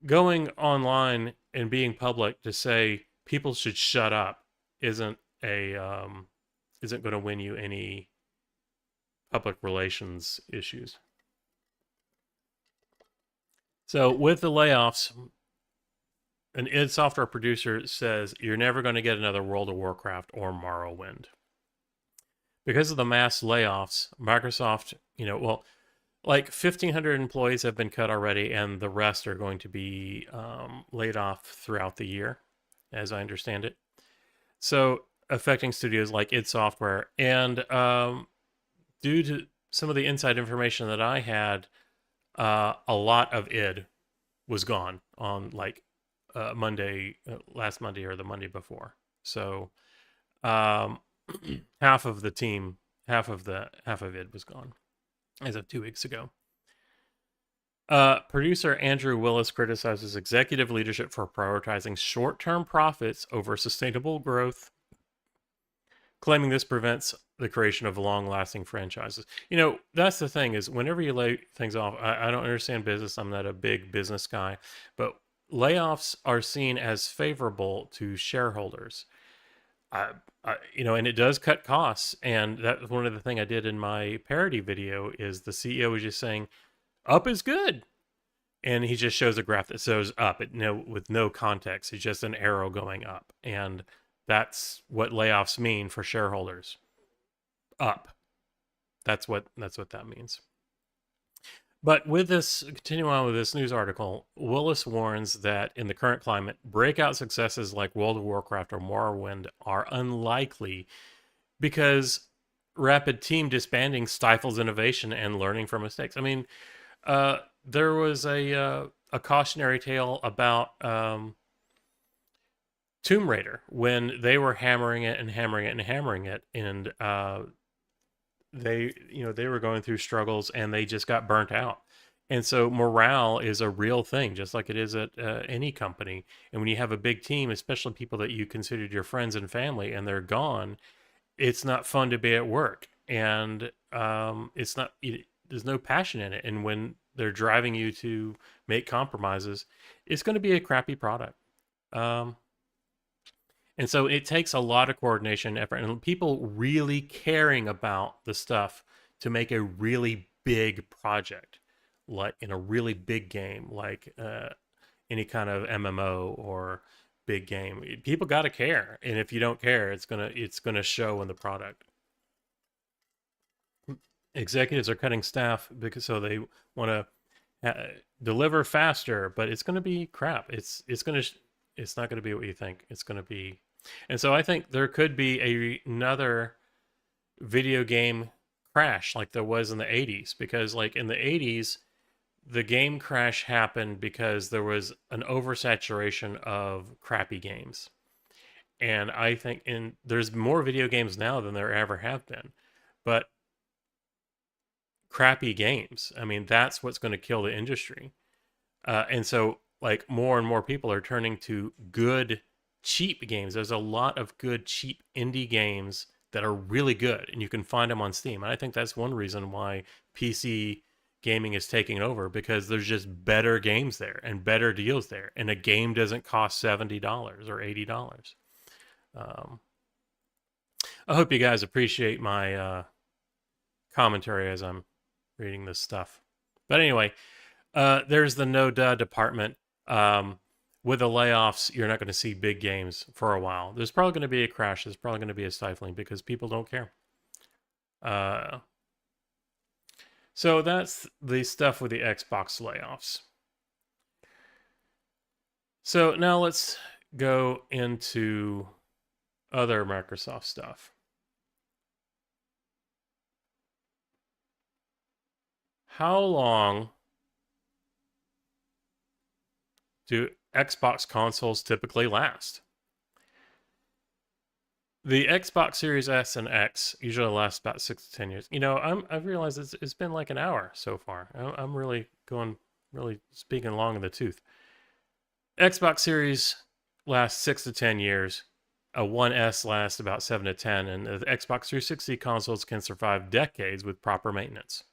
going online and being public to say people should shut up isn't going to win you any public relations issues. So with the layoffs, an id Software producer says you're never going to get another World of Warcraft or Morrowind. Because of the mass layoffs, Microsoft, like 1,500 employees have been cut already, and the rest are going to be laid off throughout the year, as I understand it. So affecting studios like id Software. And due to some of the inside information that I had, a lot of id was gone on like Monday, last Monday or the Monday before. So half of the team, half of id was gone as of 2 weeks ago. Producer Andrew Willis criticizes executive leadership for prioritizing short-term profits over sustainable growth, claiming this prevents the creation of long-lasting franchises. That's the thing, is whenever you lay things off, I don't understand business. I'm not a big business guy, but layoffs are seen as favorable to shareholders. And it does cut costs. And that's one of the things I did in my parody video is the CEO was just saying, up is good. And he just shows a graph that shows up with no context. It's just an arrow going up. And that's what layoffs mean for shareholders. Up. That's what that means. But with this, continuing on with this news article, Willis warns that in the current climate, breakout successes like World of Warcraft or Morrowind are unlikely because rapid team disbanding stifles innovation and learning from mistakes. I mean, there was a cautionary tale about Tomb Raider when they were hammering it and hammering it and hammering it, and they were going through struggles and they just got burnt out. And so morale is a real thing, just like it is at any company. And when you have a big team, especially people that you considered your friends and family, and they're gone, it's not fun to be at work, and it's not. There's no passion in it, and when they're driving you to make compromises, it's going to be a crappy product. Um, and so it takes a lot of coordination and effort and people really caring about the stuff to make a really big project, like in a really big game, like any kind of MMO or big game. People got to care, and if you don't care, it's gonna show in the product. Executives are cutting staff because so they want to deliver faster, but it's going to be crap. It's not going to be what you think. It's going to be, and so I think there could be another video game crash like there was in the 80s, because like in the 80s the game crash happened because there was an oversaturation of crappy games. And I think there's more video games now than there ever have been. But crappy games, I mean, that's what's going to kill the industry. And so, like, more and more people are turning to good, cheap games. There's a lot of good, cheap indie games that are really good, and you can find them on Steam. And I think that's one reason why PC gaming is taking over, because there's just better games there and better deals there, and a game doesn't cost $70 or $80. Um, I hope you guys appreciate my commentary as I'm reading this stuff. But anyway, there's the no duh department. With the layoffs, you're not going to see big games for a while. There's probably going to be a crash. There's probably going to be a stifling because people don't care. So that's the stuff with the Xbox layoffs. So now let's go into other Microsoft stuff. How long do Xbox consoles typically last? The Xbox Series S and X usually last about 6 to 10 years. I've realized it's been like an hour so far. I'm really speaking long in the tooth. Xbox Series lasts 6 to 10 years. A One S lasts about 7 to 10, and the Xbox 360 consoles can survive decades with proper maintenance.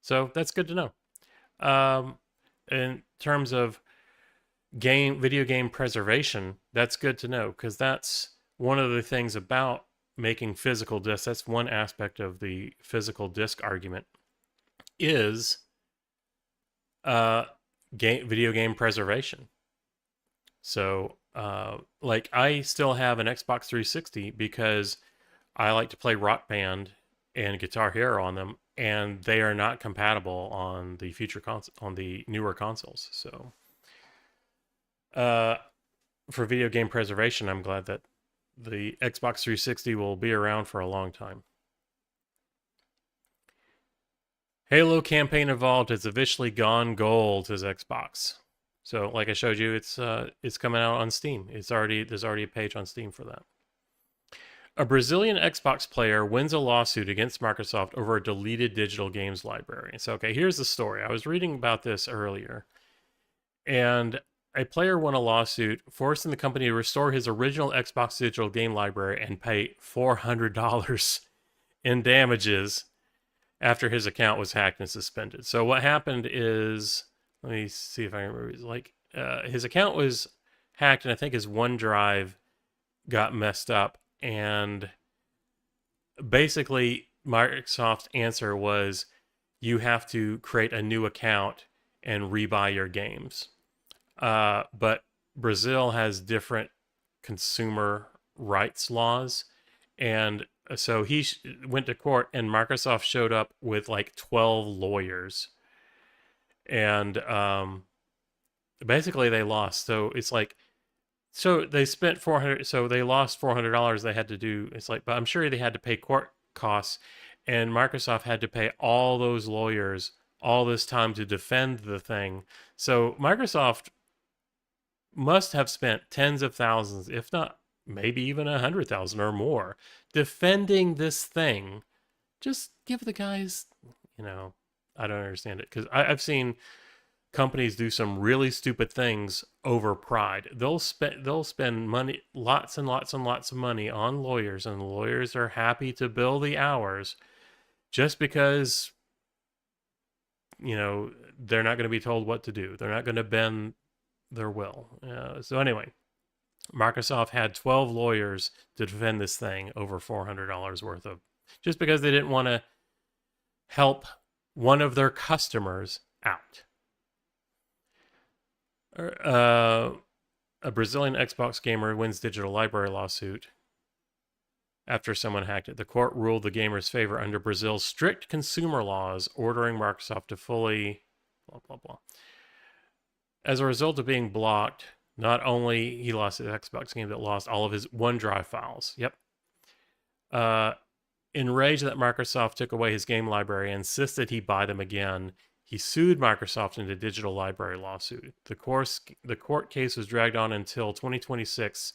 So that's good to know. In terms of video game preservation, that's good to know, because that's one of the things about making physical discs. That's one aspect of the physical disc argument, is video game preservation. So like I still have an Xbox 360 because I like to play Rock Band and Guitar Hero on them, and they are not compatible on the on the newer consoles. So for video game preservation, I'm glad that the Xbox 360 will be around for a long time. Halo campaign Evolved has officially gone gold, says Xbox. So, like I showed you, it's coming out on Steam. There's already a page on Steam for that. A Brazilian Xbox player wins a lawsuit against Microsoft over a deleted digital games library. So, okay, here's the story. I was reading about this earlier, and a player won a lawsuit forcing the company to restore his original Xbox digital game library and pay $400 in damages after his account was hacked and suspended. So what happened is, let me see if I remember. His account was hacked, and I think his OneDrive got messed up. And basically, Microsoft's answer was, you have to create a new account and rebuy your games. But Brazil has different consumer rights laws, and so he went to court, and Microsoft showed up with like 12 lawyers, and basically they lost. So it's like, so they spent 400, so they lost $400. They had to do, it's like, but I'm sure they had to pay court costs, and Microsoft had to pay all those lawyers all this time to defend the thing. So Microsoft must have spent tens of thousands, if not maybe even 100,000 or more, defending this thing. Just give the guys, you know, I don't understand it, because I've seen companies do some really stupid things over pride. They'll spend money, lots and lots and lots of money on lawyers, and lawyers are happy to bill the hours just because, they're not going to be told what to do. They're not going to bend their will. So anyway, Microsoft had 12 lawyers to defend this thing over $400 worth of, just because they didn't want to help one of their customers out. A Brazilian Xbox gamer wins digital library lawsuit after someone hacked it. The court ruled the gamer's favor under Brazil's strict consumer laws, ordering Microsoft to fully blah, blah, blah. As a result of being blocked, not only he lost his Xbox game, but lost all of his OneDrive files. Yep. Enraged that Microsoft took away his game library and insisted he buy them again, he sued Microsoft in a digital library lawsuit. The court case was dragged on until 2026,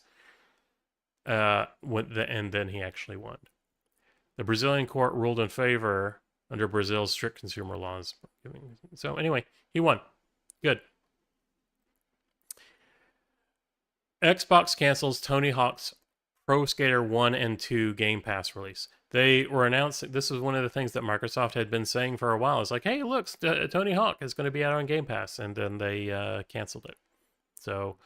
and then he actually won. The Brazilian court ruled in favor under Brazil's strict consumer laws. So anyway, he won. Good. Xbox cancels Tony Hawk's Pro Skater 1 and 2 Game Pass release. They were announcing, this was one of the things that Microsoft had been saying for a while. It's like, hey, look, Tony Hawk is going to be out on Game Pass. And then they canceled it. So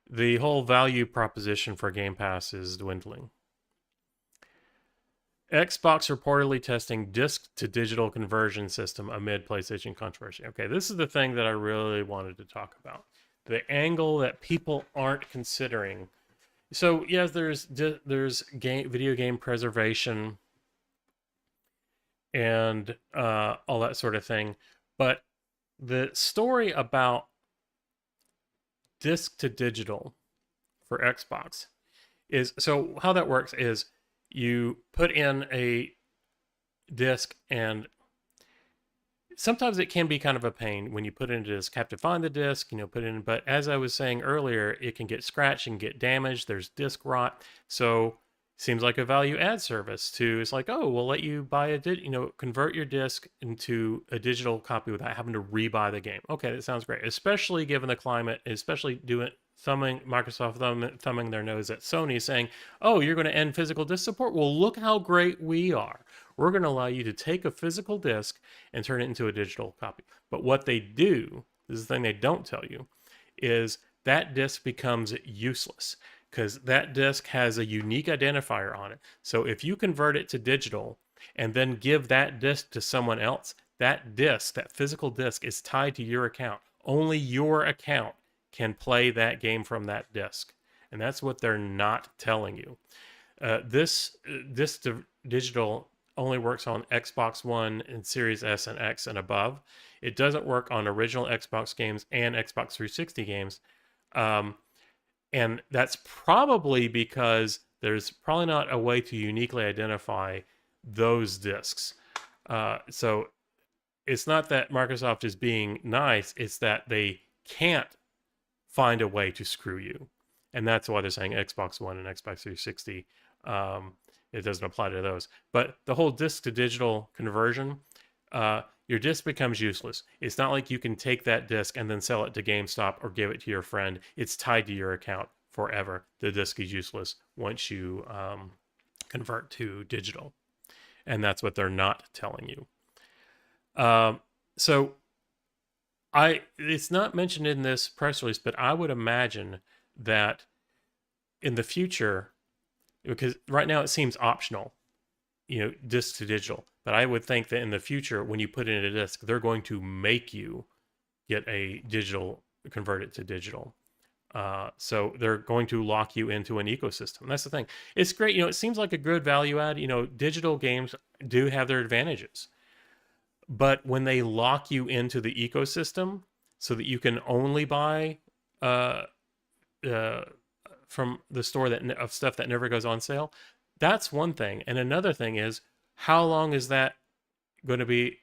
the whole value proposition for Game Pass is dwindling. Xbox reportedly testing disc to digital conversion system amid PlayStation controversy. Okay, this is the thing that I really wanted to talk about. The angle that people aren't considering. So yes, there's video game preservation and all that sort of thing, but the story about disc to digital for Xbox is, so how that works is you put in a disc, and sometimes it can be kind of a pain when you put in a disc, have to find the disc, put it in. But as I was saying earlier, it can get scratched and get damaged. There's disc rot. So seems like a value add service to, it's like, oh, we'll let you buy convert your disc into a digital copy without having to rebuy the game. Okay, that sounds great, especially given the climate, especially Microsoft thumbing their nose at Sony, saying, oh, you're going to end physical disc support? Well, look how great we are. We're going to allow you to take a physical disc and turn it into a digital copy. But what they do, this is the thing they don't tell you, is that disc becomes useless because that disc has a unique identifier on it. So if you convert it to digital and then give that disc to someone else, that disc, that physical disc, is tied to your account. Only your account can play that game from that disc. And that's what they're not telling you. This digital only works on Xbox One and Series S and X and above. It doesn't work on original Xbox games and Xbox 360 games. And that's probably because there's probably not a way to uniquely identify those discs. So it's not that Microsoft is being nice, it's that they can't find a way to screw you. And that's why they're saying Xbox One and Xbox 360. It doesn't apply to those. But the whole disc to digital conversion, your disc becomes useless. It's not like you can take that disc and then sell it to GameStop or give it to your friend. It's tied to your account forever. The disc is useless once you convert to digital. And that's what they're not telling you. So it's not mentioned in this press release, but I would imagine that in the future, because right now it seems optional, disc to digital. But I would think that in the future, when you put in a disc, they're going to make you get a digital, convert it to digital. So they're going to lock you into an ecosystem. That's the thing. It's great. It seems like a good value add. Digital games do have their advantages. But when they lock you into the ecosystem so that you can only buy uh, uh, from the store of stuff that never goes on sale, that's one thing. And another thing is, how long is that going to be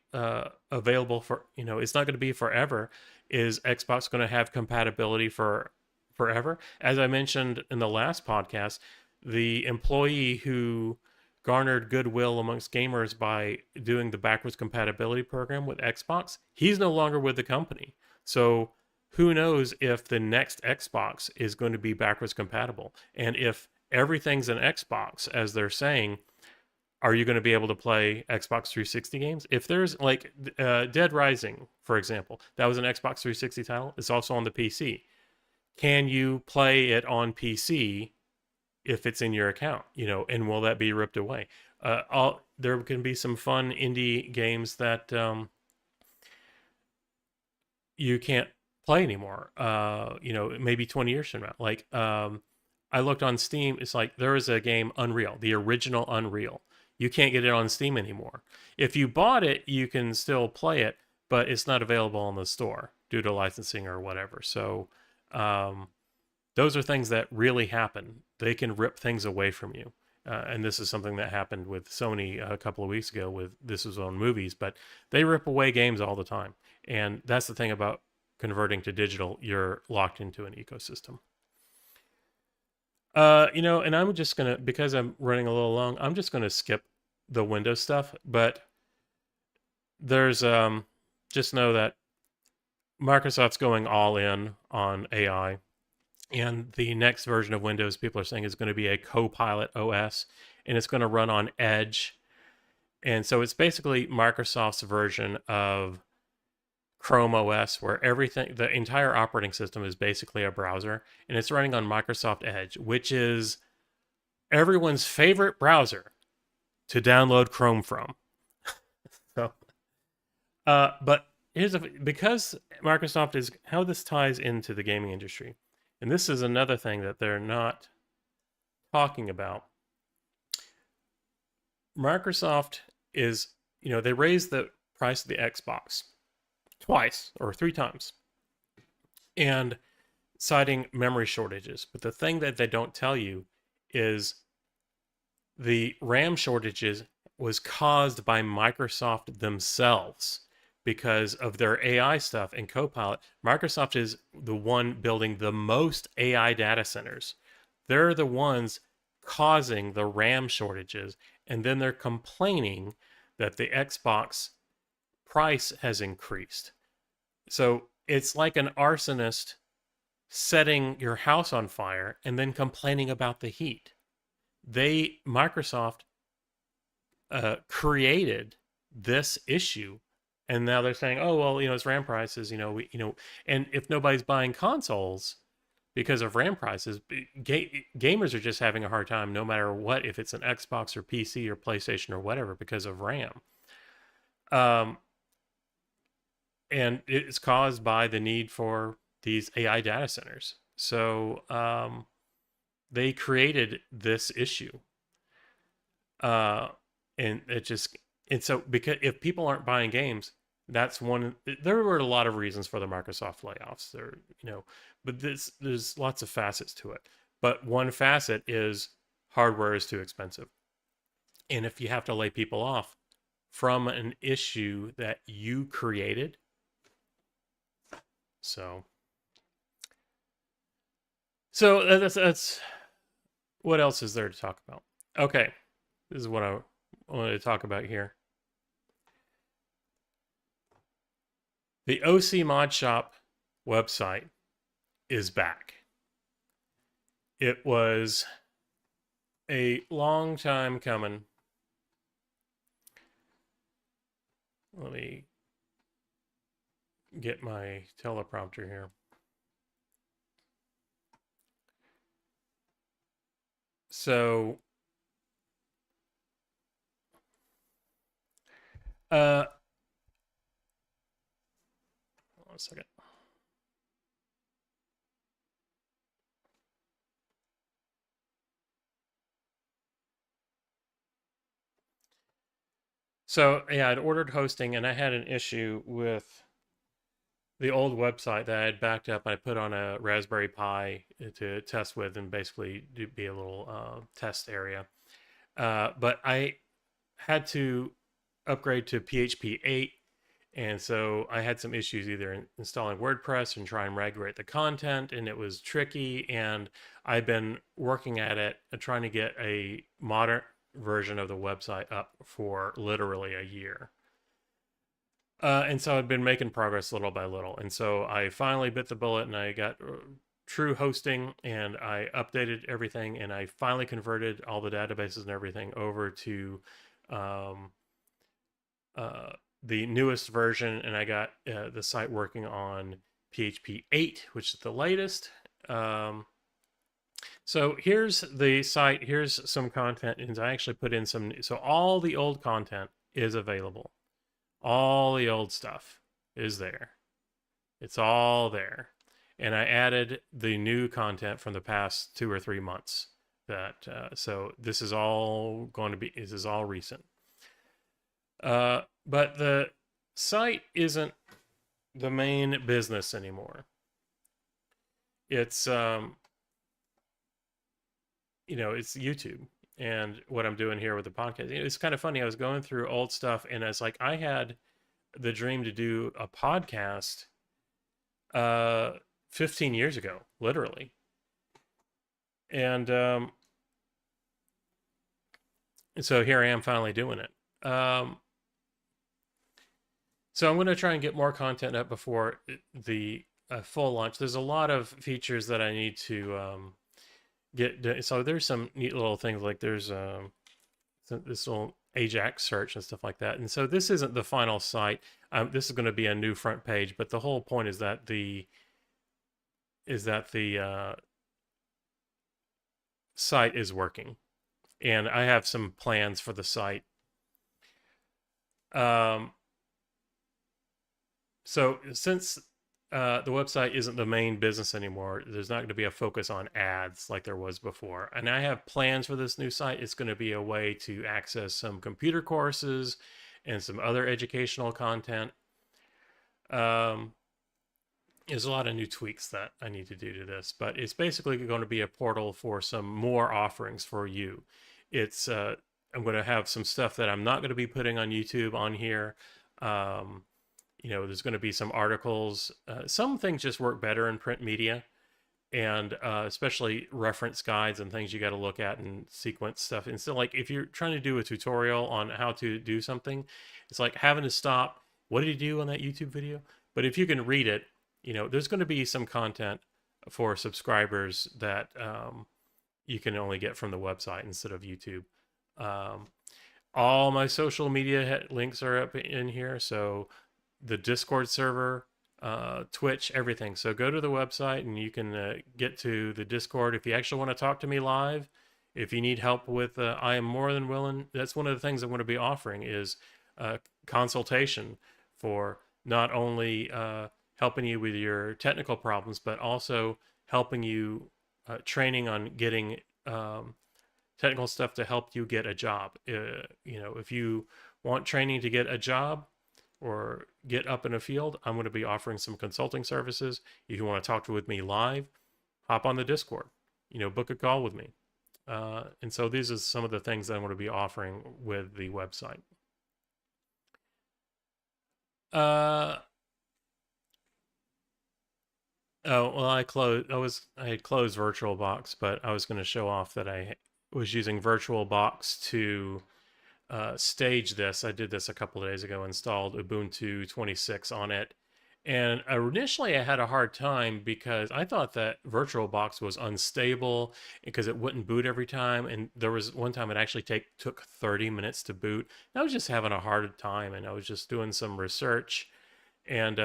available for? It's not going to be forever. Is Xbox going to have compatibility for forever? As I mentioned in the last podcast, the employee who garnered goodwill amongst gamers by doing the backwards compatibility program with Xbox, he's no longer with the company. So who knows if the next Xbox is going to be backwards compatible? And if everything's an Xbox, as they're saying, are you going to be able to play Xbox 360 games? If there's like Dead Rising, for example, that was an Xbox 360 title. It's also on the PC. Can you play it on PC if it's in your account? And will that be ripped away? There can be some fun indie games that you can't play anymore. Maybe 20 years from now. Like I looked on Steam. It's like there is a game, Unreal, the original Unreal. You can't get it on Steam anymore. If you bought it, you can still play it, but it's not available in the store due to licensing or whatever. So those are things that really happen. They can rip things away from you. And this is something that happened with Sony a couple of weeks ago with This Was on Movies, but they rip away games all the time. And that's the thing about converting to digital. You're locked into an ecosystem. And I'm just going to, because I'm running a little long, I'm just going to skip the Windows stuff. But there's, just know that Microsoft's going all in on AI. And the next version of Windows, people are saying, is going to be a Copilot OS, and it's going to run on Edge. And so it's basically Microsoft's version of Chrome OS, where the entire operating system is basically a browser, and it's running on Microsoft Edge, which is everyone's favorite browser to download Chrome from. So, but because Microsoft is how this ties into the gaming industry. And this is another thing that they're not talking about. Microsoft is, they raised the price of the Xbox twice or three times, and citing memory shortages. But the thing that they don't tell you is the RAM shortages was caused by Microsoft themselves because of their AI stuff and Copilot. Microsoft is the one building the most AI data centers. They're the ones causing the RAM shortages, and then they're complaining that the Xbox price has increased. So it's like an arsonist setting your house on fire and then complaining about the heat. Microsoft created this issue, and now they're saying, oh well, it's RAM prices, and if nobody's buying consoles because of RAM prices, gamers are just having a hard time no matter what, if it's an Xbox or PC or PlayStation or whatever, because of RAM. And it's caused by the need for these AI data centers. So they created this issue. And so because if people aren't buying games, that's one. There were a lot of reasons for the Microsoft layoffs. But there's lots of facets to it. But one facet is hardware is too expensive, and if you have to lay people off from an issue that you created, so that's what else is there to talk about? Okay, this is what I wanted to talk about here. The OC Mod Shop website is back. It was a long time coming. Let me get my teleprompter here. So, hold on a second. So yeah, I'd ordered hosting, and I had an issue with the old website that I had backed up. I put on a Raspberry Pi to test with, and basically be a little test area. But I had to upgrade to PHP 8. And so I had some issues either installing WordPress and trying to migrate the content, and it was tricky. And I've been working at it and trying to get a modern version of the website up for literally a year. And so I've been making progress little by little. And so I finally bit the bullet and I got true hosting, and I updated everything, and I finally converted all the databases and everything over to um, uh, the newest version, and I got the site working on PHP 8, which is the latest. So here's the site. Here's some content, and I actually put in some. So all the old content is available. All the old stuff is there. It's all there. And I added the new content from the past 2 or 3 months. So this is all going to be. This is all recent. But the site isn't the main business anymore. It's it's YouTube and what I'm doing here with the podcast. It's kind of funny. I was going through old stuff, and it's like I had the dream to do a podcast 15 years ago, literally. And so here I am finally doing it. So I'm going to try and get more content up before the full launch. There's a lot of features that I need to get. So there's some neat little things, like there's this little Ajax search and stuff like that. And so this isn't the final site. This is going to be a new front page, but the whole point is that the site is working, and I have some plans for the site. So since the website isn't the main business anymore, there's not going to be a focus on ads like there was before. And I have plans for this new site. It's going to be a way to access some computer courses and some other educational content. There's a lot of new tweaks that I need to do to this, but it's basically going to be a portal for some more offerings for you. It's I'm going to have some stuff that I'm not going to be putting on YouTube on here. There's going to be some articles. Some things just work better in print media, and especially reference guides and things you got to look at and sequence stuff. And so, like, if you're trying to do a tutorial on how to do something, it's like having to stop. What did he do on that YouTube video? But if you can read it, there's going to be some content for subscribers that you can only get from the website instead of YouTube. All my social media links are up in here. So the Discord server, Twitch, everything. So go to the website and you can get to the Discord. If you actually want to talk to me live, if you need help with, I am more than willing. That's one of the things I'm going to be offering is consultation for not only helping you with your technical problems, but also helping you training on getting technical stuff to help you get a job. If you want training to get a job or get up in a field, I'm going to be offering some consulting services. If you want to talk with me live, hop on the Discord, book a call with me. And so these are some of the things that I'm going to be offering with the website. Oh, well, I had closed VirtualBox, but I was going to show off that I was using VirtualBox to stage this. I did this a couple of days ago, installed Ubuntu 26 on it. And initially I had a hard time because I thought that VirtualBox was unstable because it wouldn't boot every time. And there was one time it actually took 30 minutes to boot. And I was just having a hard time, and I was just doing some research. And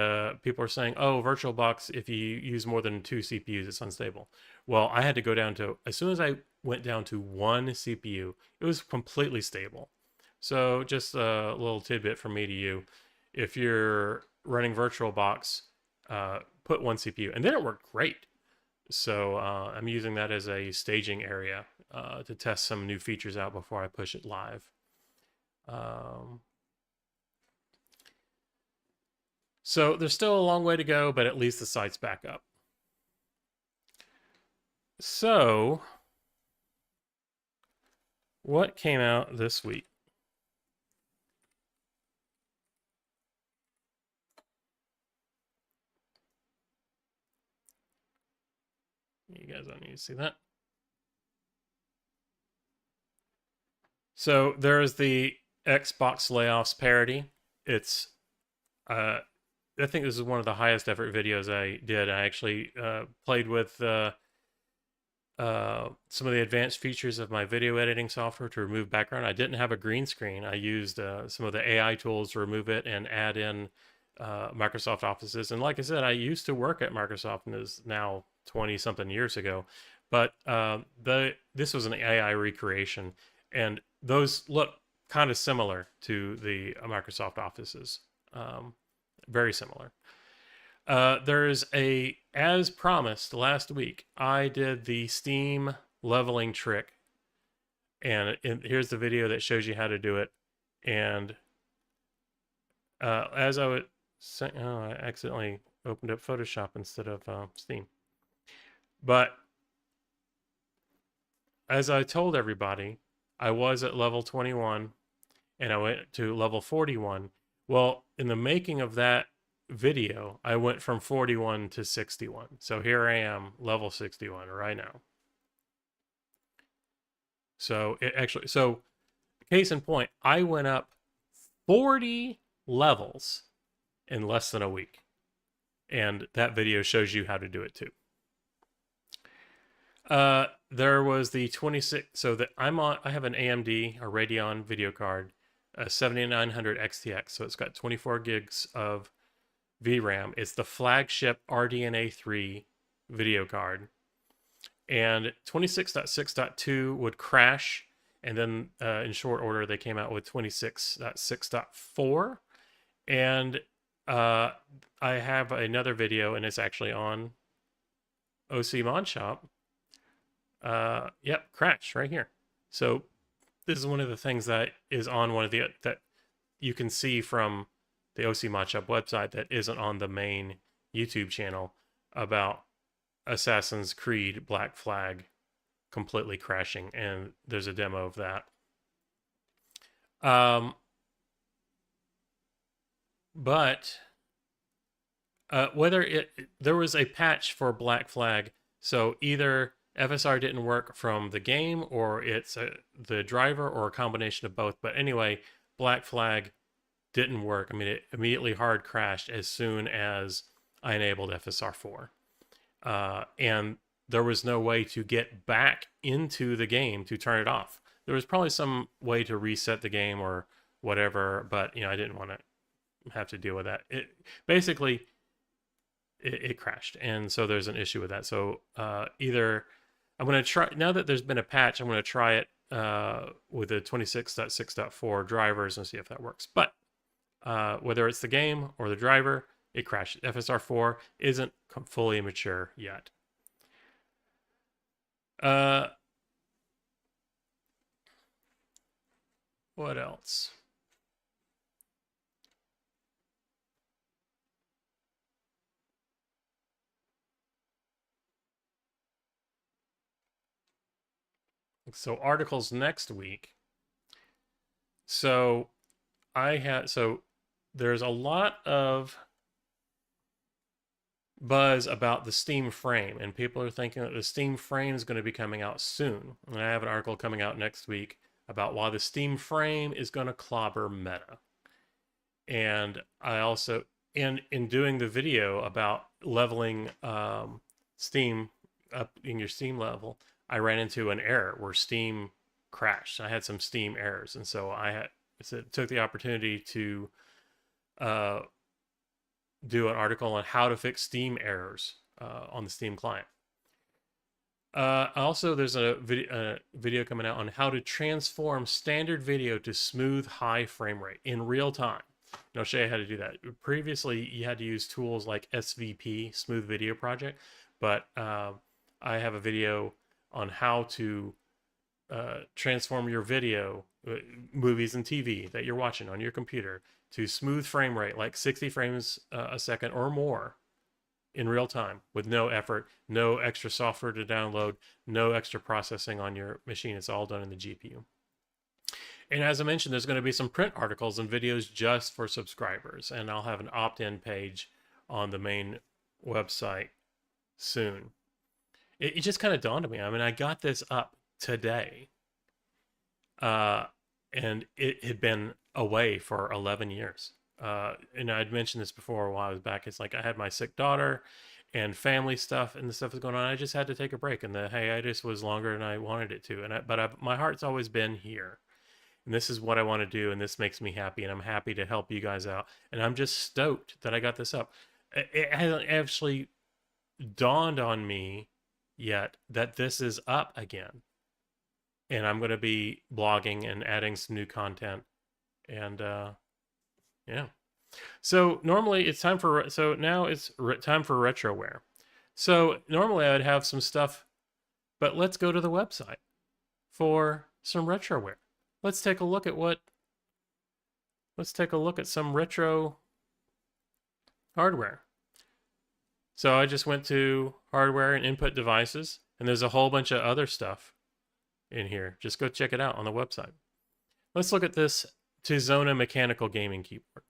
people are saying, oh, VirtualBox, if you use more than 2 CPUs, it's unstable. Well, I had to go down to, as soon as I went down to 1 CPU, it was completely stable. So just a little tidbit from me to you. If you're running VirtualBox, put 1 CPU. And then it worked great. So I'm using that as a staging area to test some new features out before I push it live. So there's still a long way to go, but at least the site's back up. So, what came out this week? You guys don't need to see that. So there's the Xbox Layoffs parody. It's, I think this is one of the highest effort videos I did. I actually played with some of the advanced features of my video editing software to remove background. I didn't have a green screen. I used some of the AI tools to remove it and add in Microsoft Offices. And like I said, I used to work at Microsoft, and is now 20 something years ago. But this was an AI recreation, and those look kind of similar to the Microsoft Offices. Very similar. There's as promised last week, I did the Steam leveling trick. And here's the video that shows you how to do it. And as I would say, oh, I accidentally opened up Photoshop instead of Steam. But as I told everybody, I was at level 21 and I went to level 41. Well, in the making of that video, I went from 41 to 61. So here I am, level 61 right now. So case in point, I went up 40 levels in less than a week. And that video shows you how to do it too. There was the 26. So that I have an AMD, a Radeon video card, a 7900 XTX. So it's got 24 gigs of VRAM. It's the flagship RDNA 3 video card. And 26.6.2 would crash. And then in short order, they came out with 26.6.4. And I have another video, and it's actually on OC Mod Shop. Yep, crash right here. So this is one of the things that is on one of the that you can see from the OC Mod Shop website that isn't on the main YouTube channel about Assassin's Creed Black Flag completely crashing, and there's a demo of that. But there was a patch for Black Flag, so either FSR didn't work from the game, or it's the driver, or a combination of both. But anyway, Black Flag didn't work. I mean, it immediately hard crashed as soon as I enabled FSR 4. And there was no way to get back into the game to turn it off. There was probably some way to reset the game or whatever, but I didn't want to have to deal with that. It crashed, and so there's an issue with that. So either I'm going to try, now that there's been a patch, I'm going to try it with the 26.6.4 drivers and see if that works. But whether it's the game or the driver, it crashed. FSR 4 isn't fully mature yet. What else? So articles next week. So there's a lot of buzz about the Steam Frame, and people are thinking that the Steam Frame is going to be coming out soon. And I have an article coming out next week about why the Steam Frame is going to clobber Meta. And I also, in doing the video about leveling Steam up in your Steam level, I ran into an error where Steam crashed. I had some Steam errors, and so took the opportunity to do an article on how to fix Steam errors on the Steam client. Also, there's a video coming out on how to transform standard video to smooth high frame rate in real time. And I'll show you how to do that. Previously, you had to use tools like SVP, Smooth Video Project, but I have a video on how to transform your video, movies and TV that you're watching on your computer, to smooth frame rate, like 60 frames a second or more in real time with no effort, no extra software to download, no extra processing on your machine. It's all done in the GPU. And as I mentioned, there's going to be some print articles and videos just for subscribers. And I'll have an opt-in page on the main website soon. It just kind of dawned on me. I mean, I got this up today. And it had been away for 11 years. And I'd mentioned this before while I was back. It's like I had my sick daughter and family stuff, and the stuff was going on. I just had to take a break, and the hiatus was longer than I wanted it to. But my heart's always been here, and this is what I want to do, and this makes me happy, and I'm happy to help you guys out. And I'm just stoked that I got this up. It hasn't actually dawned on me yet that this is up again. And I'm going to be blogging and adding some new content. And yeah. So normally it's time for, so now it's time for retroware. So normally I would have some stuff, but let's go to the website for some retroware. Let's take a look at some retro hardware. So I just went to hardware and input devices, and there's a whole bunch of other stuff in here. Just go check it out on the website. Let's look at this Tizona mechanical gaming keyboard.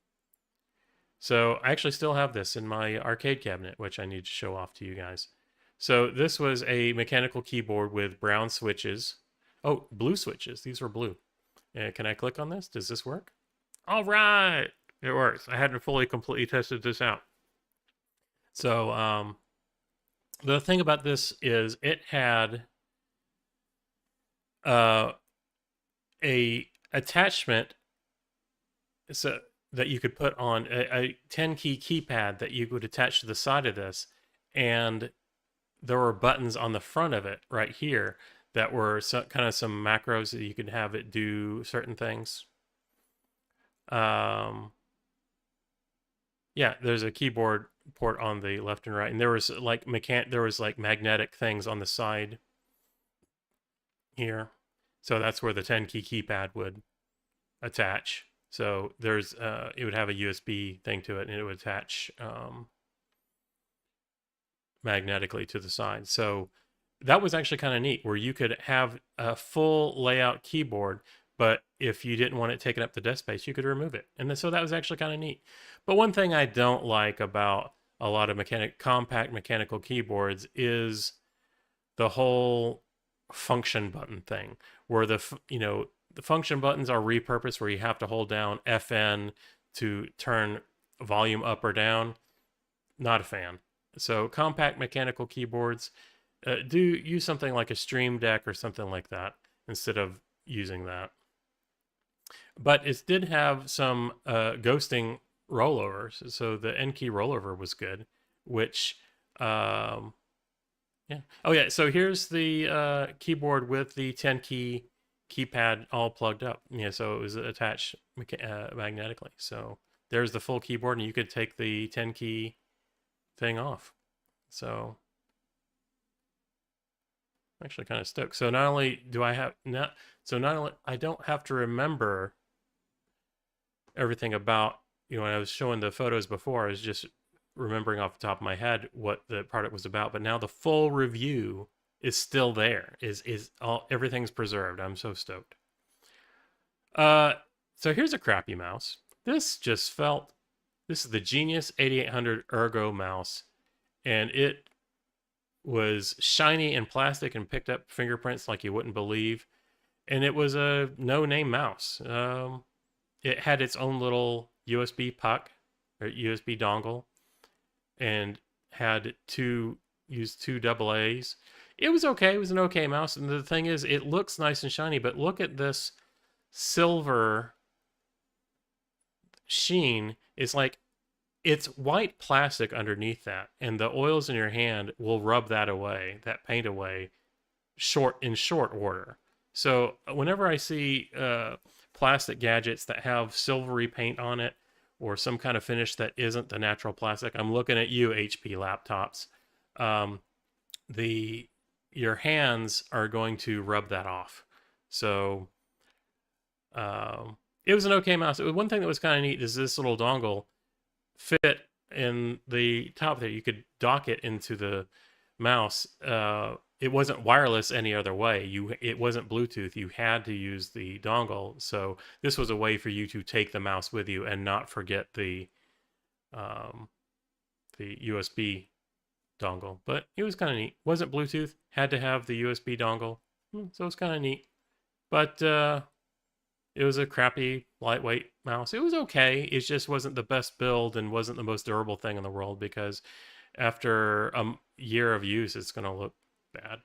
So I actually still have this in my arcade cabinet, which I need to show off to you guys. So this was a mechanical keyboard with brown switches. Oh, blue switches. These were blue. Can I click on this? Does this work? All right. It works. I hadn't completely tested this out. So the thing about this is it had a attachment so that you could put on a 10-key keypad that you would attach to the side of this, and there were buttons on the front of it right here that were kind of some macros that you could have it do certain things. Yeah, there's a keyboard port on the left and right, and there was like magnetic things on the side here. So that's where the 10-key keypad would attach. So there's it would have a USB thing to it, and it would attach magnetically to the side. So that was actually kind of neat, where you could have a full layout keyboard, but if you didn't want it taking up the desk space, you could remove it. And so that was actually kind of neat. But one thing I don't like about a lot of compact mechanical keyboards is the whole function button thing, where the function buttons are repurposed, where you have to hold down FN to turn volume up or down. Not a fan. So compact mechanical keyboards, do use something like a Stream Deck or something like that instead of using that. But it did have some ghosting rollovers. So the N key rollover was good, which yeah. Oh yeah, so here's the keyboard with the 10-key keypad all plugged up. Yeah, so it was attached magnetically. So there's the full keyboard, and you could take the 10-key thing off. So I'm actually kind of stoked. So not only do I have I don't have to remember everything about, when I was showing the photos before, I was just remembering off the top of my head what the product was about, but now the full review is still there. Everything's preserved. I'm so stoked. So here's a crappy mouse. This is the Genius 8800 Ergo mouse, and it was shiny and plastic and picked up fingerprints like you wouldn't believe. And it was a no-name mouse. It had its own little USB puck or USB dongle, and had used two AA's. It was okay. It was an okay mouse. And the thing is, it looks nice and shiny, but look at this silver sheen. It's white plastic underneath that, and the oils in your hand will rub that paint away, in short order. So whenever I see plastic gadgets that have silvery paint on it, or some kind of finish that isn't the natural plastic, I'm looking at you, HP laptops. Your hands are going to rub that off. So it was an okay mouse. It was one thing that was kind of neat is this little dongle fit in the top there. You could dock it into the mouse. It wasn't wireless any other way. It wasn't Bluetooth. You had to use the dongle. So this was a way for you to take the mouse with you and not forget um, the USB dongle. But it was kind of neat. Wasn't Bluetooth. Had to have the USB dongle. So it was kind of neat. But it was a crappy lightweight mouse. It was okay. It just wasn't the best build and wasn't the most durable thing in the world because after a year of use, it's going to look bad.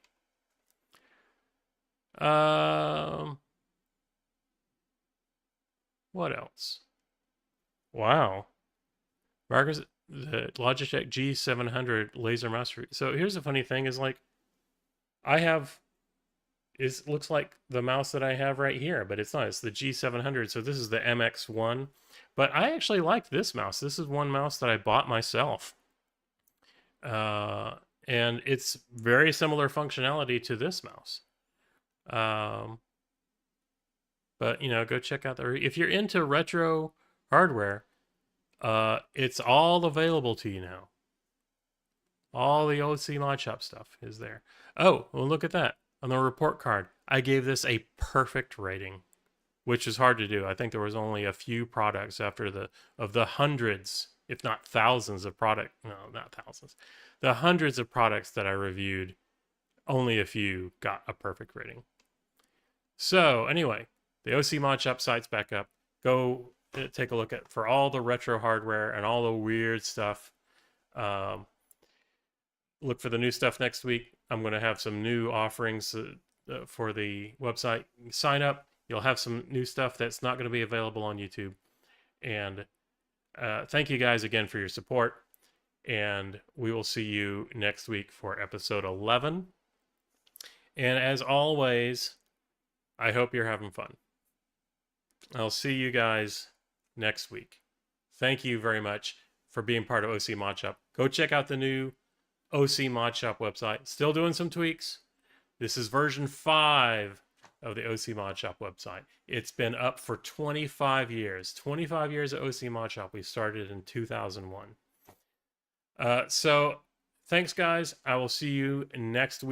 What else? Wow. Marcus, the Logitech G700 laser mouse. So here's the funny thing is like, I have, it looks like the mouse that I have right here, but it's not. It's the G700. So this is the MX1. But I actually like this mouse. This is one mouse that I bought myself. And it's very similar functionality to this mouse. But you know, go check out if you're into retro hardware, it's all available to you now. All the OC Mod Shop stuff is there. Oh, well, look at that. On the report card, I gave this a perfect rating, which is hard to do. I think there was only a few products of the hundreds, if not thousands of not thousands, the hundreds of products that I reviewed, only a few got a perfect rating. So anyway, the OC Mod Shop site's back up. Go take a look at for all the retro hardware and all the weird stuff. Look for the new stuff next week. I'm going to have some new offerings for the website. Sign up. You'll have some new stuff that's not going to be available on YouTube. And thank you guys again for your support. And we will see you next week for episode 11. And as always, I hope you're having fun. I'll see you guys next week. Thank you very much for being part of OC Mod Shop. Go check out the new OC Mod Shop website. Still doing some tweaks. This is version 5 of the OC Mod Shop website. It's been up for 25 years. 25 years at OC Mod Shop. We started in 2001. So thanks, guys. I will see you next week.